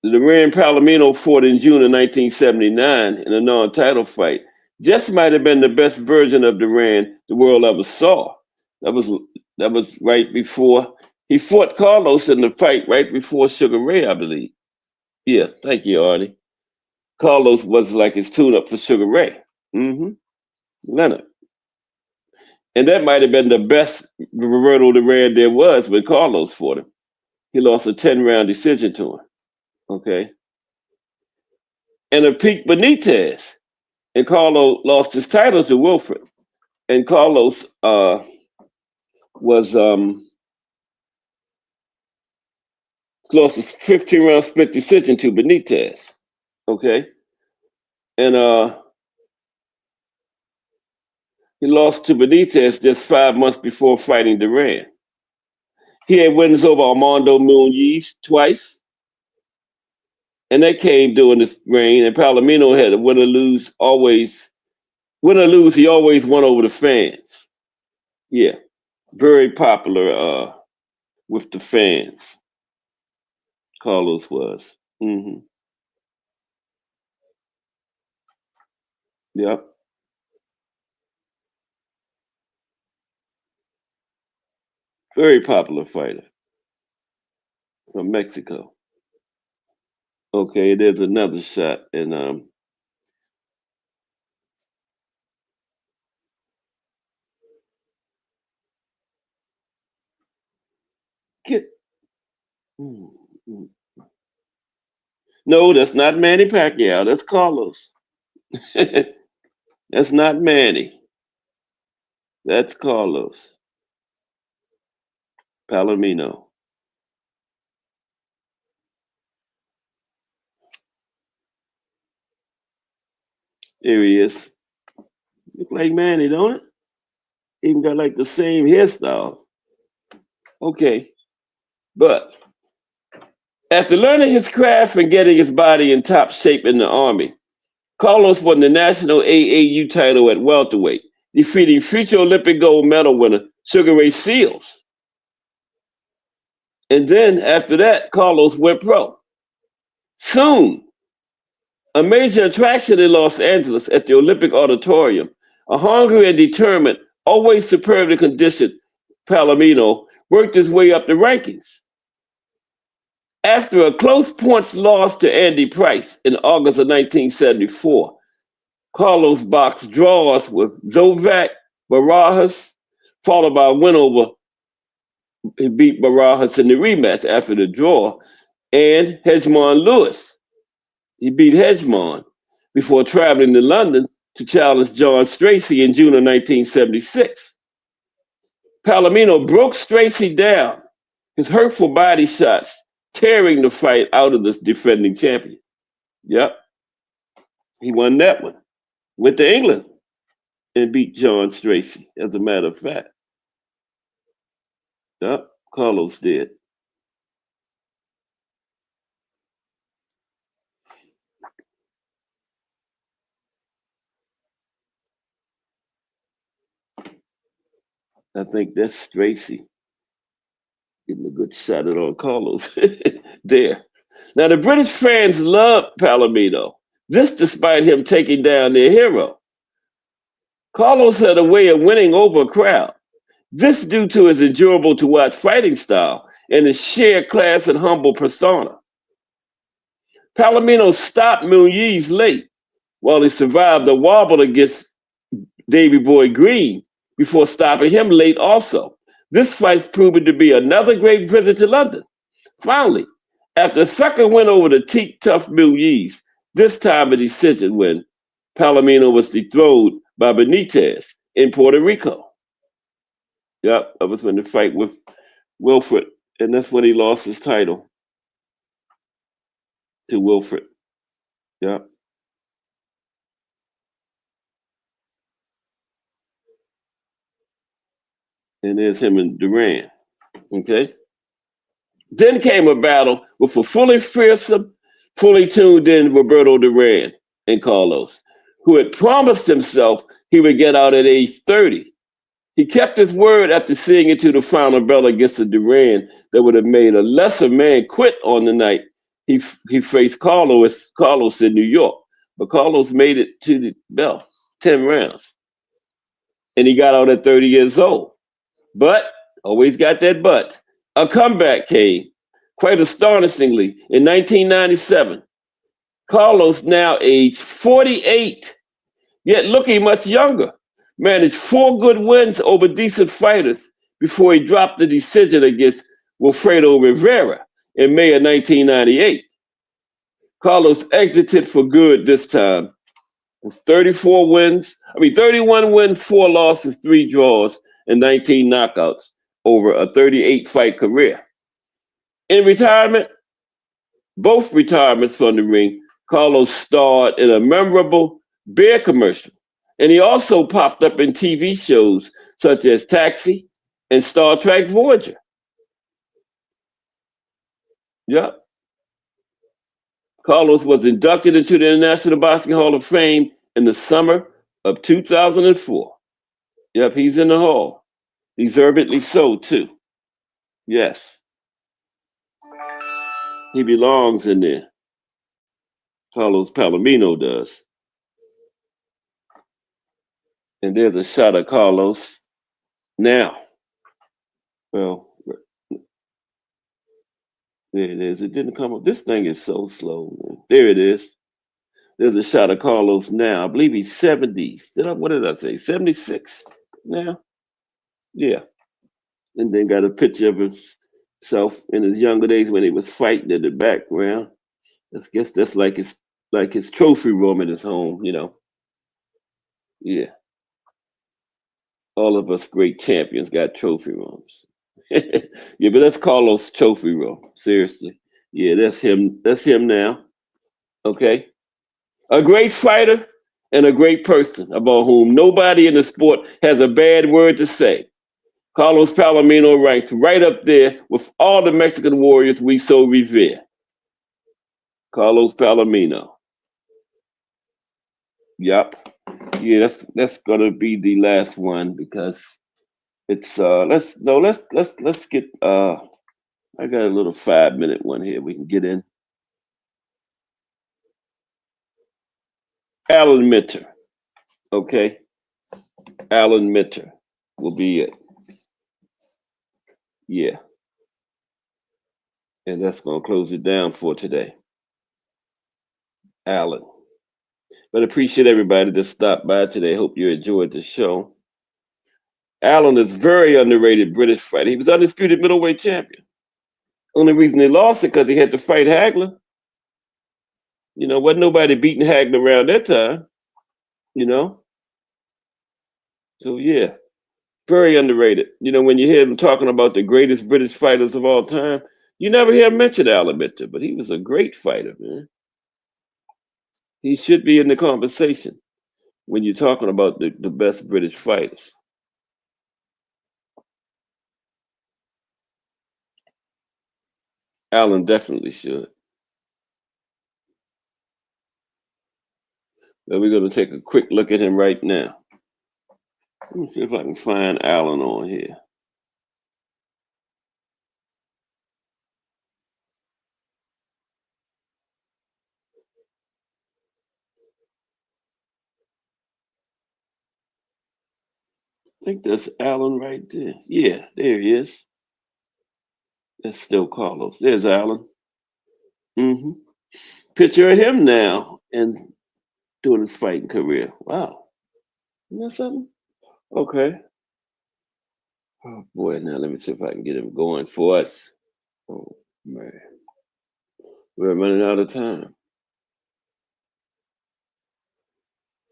The Duran Palomino fought in June of 1979 in a non-title fight. Just might have been the best version of Duran the world ever saw. That was that was right before he fought Carlos in the fight right before Sugar Ray, I believe. Yeah, thank you, Artie. Carlos was like his tune-up for Sugar Ray. Mm-hmm. Leonard. And that might have been the best Roberto Duran there was when Carlos fought him. He lost a 10-round decision to him. Okay. And a peak Benitez. And Carlos lost his title to Wilfred. And Carlos was lost his 15-round split decision to Benitez. Okay. And he lost to Benitez just 5 months before fighting Duran. He had wins over Armando Muniz twice, and that came during this reign. And Palomino had a win or lose always. Win or lose, he always won over the fans. Yeah, very popular with the fans. Carlos was. Yep, very popular fighter from Mexico. Okay, there's another shot, and get. mm, mm. No, that's not Manny Pacquiao. That's Carlos. That's not Manny. That's Carlos Palomino. Here he is. Look like Manny, don't it? Even got like the same hairstyle. Okay, but after learning his craft and getting his body in top shape in the Army, Carlos won the national AAU title at welterweight, defeating future Olympic gold medal winner Sugar Ray Seals. And then after that, Carlos went pro. Soon, a major attraction in Los Angeles at the Olympic Auditorium, a hungry and determined, always superbly conditioned Palomino worked his way up the rankings. After a close points loss to Andy Price in August of 1974, Carlos boxed draws with Zovac Barajas, followed by a win over, he beat Barajas in the rematch after the draw, and Hedgemon Lewis. He beat Hedgemon before traveling to London to challenge John Stracey in June of 1976. Palomino broke Stracey down, his hurtful body shots tearing the fight out of the defending champion. Yep, he won that one. Went to England and beat John Stracey, as a matter of fact. Yep, Carlos did. I think that's Stracey getting a good shot at on Carlos there. Now, the British fans loved Palomino, this despite him taking down their hero. Carlos had a way of winning over a crowd. This due to his endurable to watch fighting style and his sheer class and humble persona. Palomino stopped Muniz late while he survived a wobble against Davy Boy Green before stopping him late also. This fight's proven to be another great visit to London. Finally, after a second win over the teak tough Muniz, this time a decision win, Palomino was dethroned by Benitez in Puerto Rico. Yep, that was when the fight with Wilfred, and that's when he lost his title to Wilfred. Yep. And there's him and Duran. Okay. Then came a battle with a fully fearsome, fully tuned in Roberto Duran and Carlos, who had promised himself he would get out at age 30. He kept his word after seeing it to the final bell against a Duran that would have made a lesser man quit on the night he faced Carlos in New York. But Carlos made it to the bell, 10 rounds, and he got out at 30 years old. But, always got that but, a comeback came, quite astonishingly, in 1997. Carlos, now aged 48, yet looking much younger, managed 4 good wins over decent fighters before he dropped the decision against Wilfredo Rivera in May of 1998. Carlos exited for good this time with 31 wins, 4 losses, 3 draws, and 19 knockouts over a 38 fight career. In retirement, both retirements from the ring, Carlos starred in a memorable beer commercial, and he also popped up in TV shows such as Taxi and Star Trek Voyager. Yep. Carlos was inducted into the International Boxing Hall of Fame in the summer of 2004. Yep, he's in the hall. Deservedly so, too. Yes, he belongs in there. Carlos Palomino does. And there's a shot of Carlos now. Well, there it is. It didn't come up. This thing is so slow, man. There it is. There's a shot of Carlos now. I believe he's 70. What did I say? 76 now? Yeah. And then got a picture of himself in his younger days when he was fighting in the background. I guess that's like his trophy room in his home, you know. Yeah. All of us great champions got trophy rooms. Yeah, but that's Carlos' trophy room. Seriously. Yeah, that's him. That's him now. Okay. A great fighter and a great person about whom nobody in the sport has a bad word to say. Carlos Palomino ranks right up there with all the Mexican warriors we so revere. Carlos Palomino. Yep. Yeah, that's gonna be the last one because it's let's get I got a little 5-minute one here we can get in. Alan Minter. Okay. Alan Minter will be it. Yeah. And that's gonna close it down for today. Alan. But I appreciate everybody that stopped by today. Hope you enjoyed the show. Alan is very underrated British fighter. He was undisputed middleweight champion. Only reason he lost it because he had to fight Hagler. You know, wasn't nobody beating Hagler around that time. You know? So yeah, very underrated. You know, when you hear him talking about the greatest British fighters of all time, you never hear him mention Alan Minter, but he was a great fighter, man. He should be in the conversation when you're talking about the best British fighters. Alan definitely should. But we're going to take a quick look at him right now. Let me see if I can find Alan on here. I think that's Alan right there. Yeah, there he is. That's still Carlos. There's Alan. Mm-hmm. Picture of him now and doing his fighting career. Wow. Isn't that something? Okay. Oh boy, now let me see if I can get him going for us. Oh man. We're running out of time.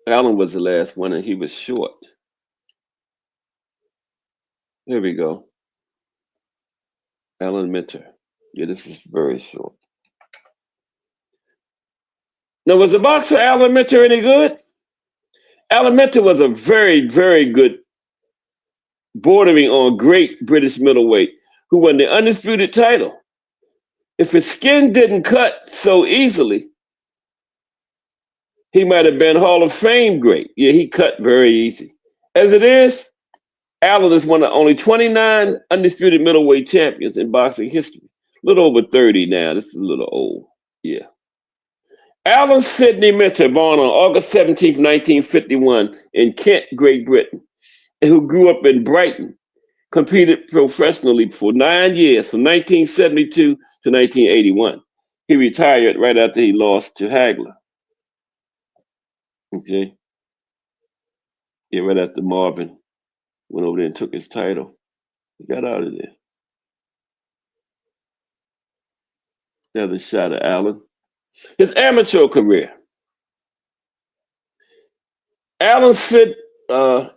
Alan was the last one and he was short. Here we go. Alan Minter. Yeah, this is very short. Now, was the boxer Alan Minter any good? Alan Minter was a very, very good, bordering on great British middleweight who won the undisputed title. If his skin didn't cut so easily, he might have been Hall of Fame great. Yeah, he cut very easy. As it is, Allen is one of only 29 undisputed middleweight champions in boxing history. A little over 30 now. This is a little old. Yeah. Alan Sidney Minter, born on August 17, 1951, in Kent, Great Britain, and who grew up in Brighton, competed professionally for 9 years, from 1972 to 1981. He retired right after he lost to Hagler. Okay. Yeah, right after Marvin went over there and took his title. He got out of there. Another shot at Allen. His amateur career. Allen's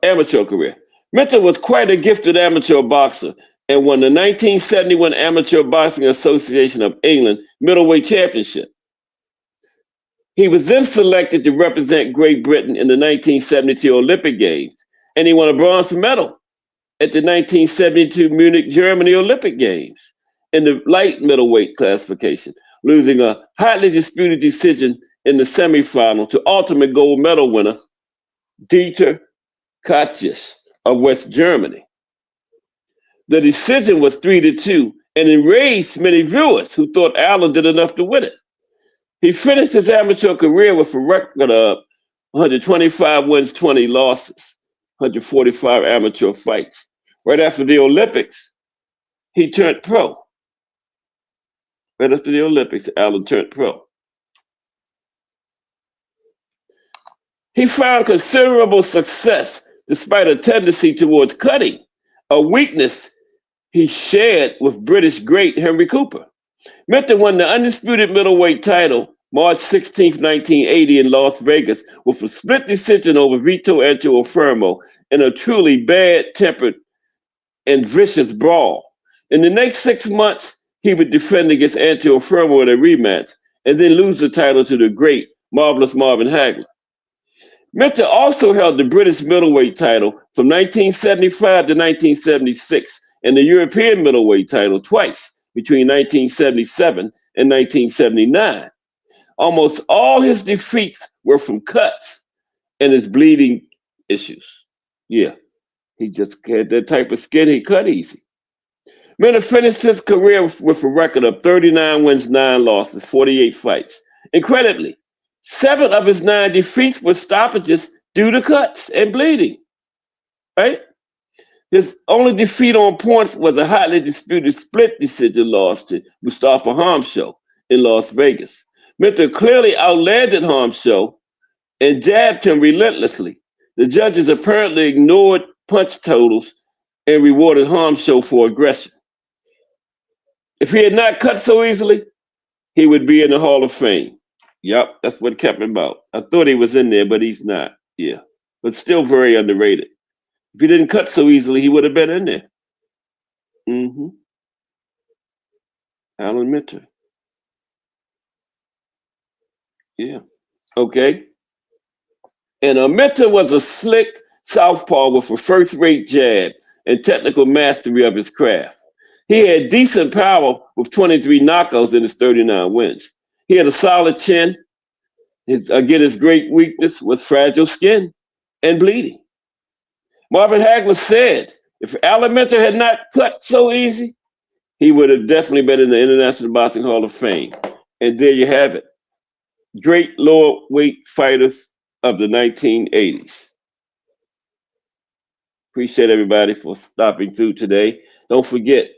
amateur career. Minter was quite a gifted amateur boxer and won the 1971 Amateur Boxing Association of England middleweight championship. He was then selected to represent Great Britain in the 1972 Olympic Games, and he won a bronze medal at the 1972 Munich, Germany Olympic Games in the light middleweight classification, losing a hotly disputed decision in the semifinal to ultimate gold medal winner Dieter Katsches of West Germany. The decision was 3-2 and enraged many viewers who thought Allen did enough to win it. He finished his amateur career with a record of 125 wins, 20 losses, 145 amateur fights. Right after the Olympics, he turned pro. Right after the Olympics, Allen turned pro. He found considerable success despite a tendency towards cutting, a weakness he shared with British great Henry Cooper. Minter won the undisputed middleweight title March 16, 1980 in Las Vegas with a split decision over Vito Antuofermo in a truly bad-tempered and vicious brawl. In the next 6 months, he would defend against Antuofermo in a rematch and then lose the title to the great, marvelous Marvin Hagler. Minter also held the British middleweight title from 1975 to 1976 and the European middleweight title twice between 1977 and 1979. Almost all his defeats were from cuts and his bleeding issues. Yeah, he just had that type of skin, he cut easy. Minter finished his career with a record of 39 wins, 9 losses, 48 fights. Incredibly, 7 of his 9 defeats were stoppages due to cuts and bleeding, right? His only defeat on points was a hotly disputed split decision loss to Mustafa Hamsho in Las Vegas. Minter clearly outlanded Hamsho and jabbed him relentlessly. The judges apparently ignored punch totals and rewarded Hamsho for aggression. If he had not cut so easily, he would be in the Hall of Fame. Yep, that's what kept him out. I thought he was in there, but he's not. Yeah, but still very underrated. If he didn't cut so easily, he would have been in there. Mm-hmm. Alan Minter. Yeah. Okay. And Minter was a slick southpaw with a first-rate jab and technical mastery of his craft. He had decent power with 23 knockouts in his 39 wins. He had a solid chin. His great weakness was fragile skin and bleeding. Marvin Hagler said, if Alan Minter had not cut so easy, he would have definitely been in the International Boxing Hall of Fame. And there you have it. Great lower weight fighters of the 1980s. Appreciate everybody for stopping through today. Don't forget,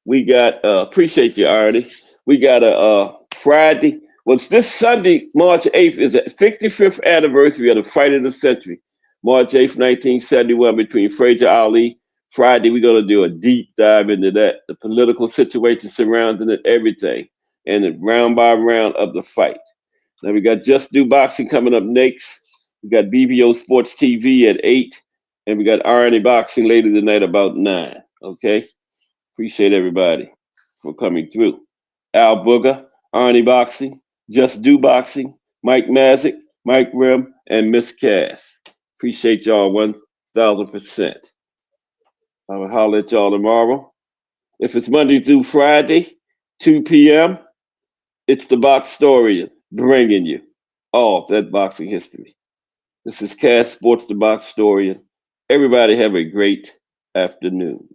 we got, appreciate you, Artie. We got a Friday. Well, this Sunday, March 8th, is the 65th anniversary of the fight of the century. March 8th, 1971, between Frazier Ali. Friday, we're going to do a deep dive into that, the political situation surrounding it, everything, and the round by round of the fight. Now we got Just Do Boxing coming up next. We got BVO Sports TV at 8, and we got RNA Boxing later tonight about 9. Okay? Appreciate everybody for coming through. Al Booger, RNA Boxing, Just Do Boxing, Mike Mazik, Mike Rim, and Miss Cass. Appreciate y'all 1,000%. I will holler at y'all tomorrow. If it's Monday through Friday, 2 p.m., it's the Boxtorian bringing you all of that boxing history. This is Cass Sports, the Boxtorian. Everybody have a great afternoon.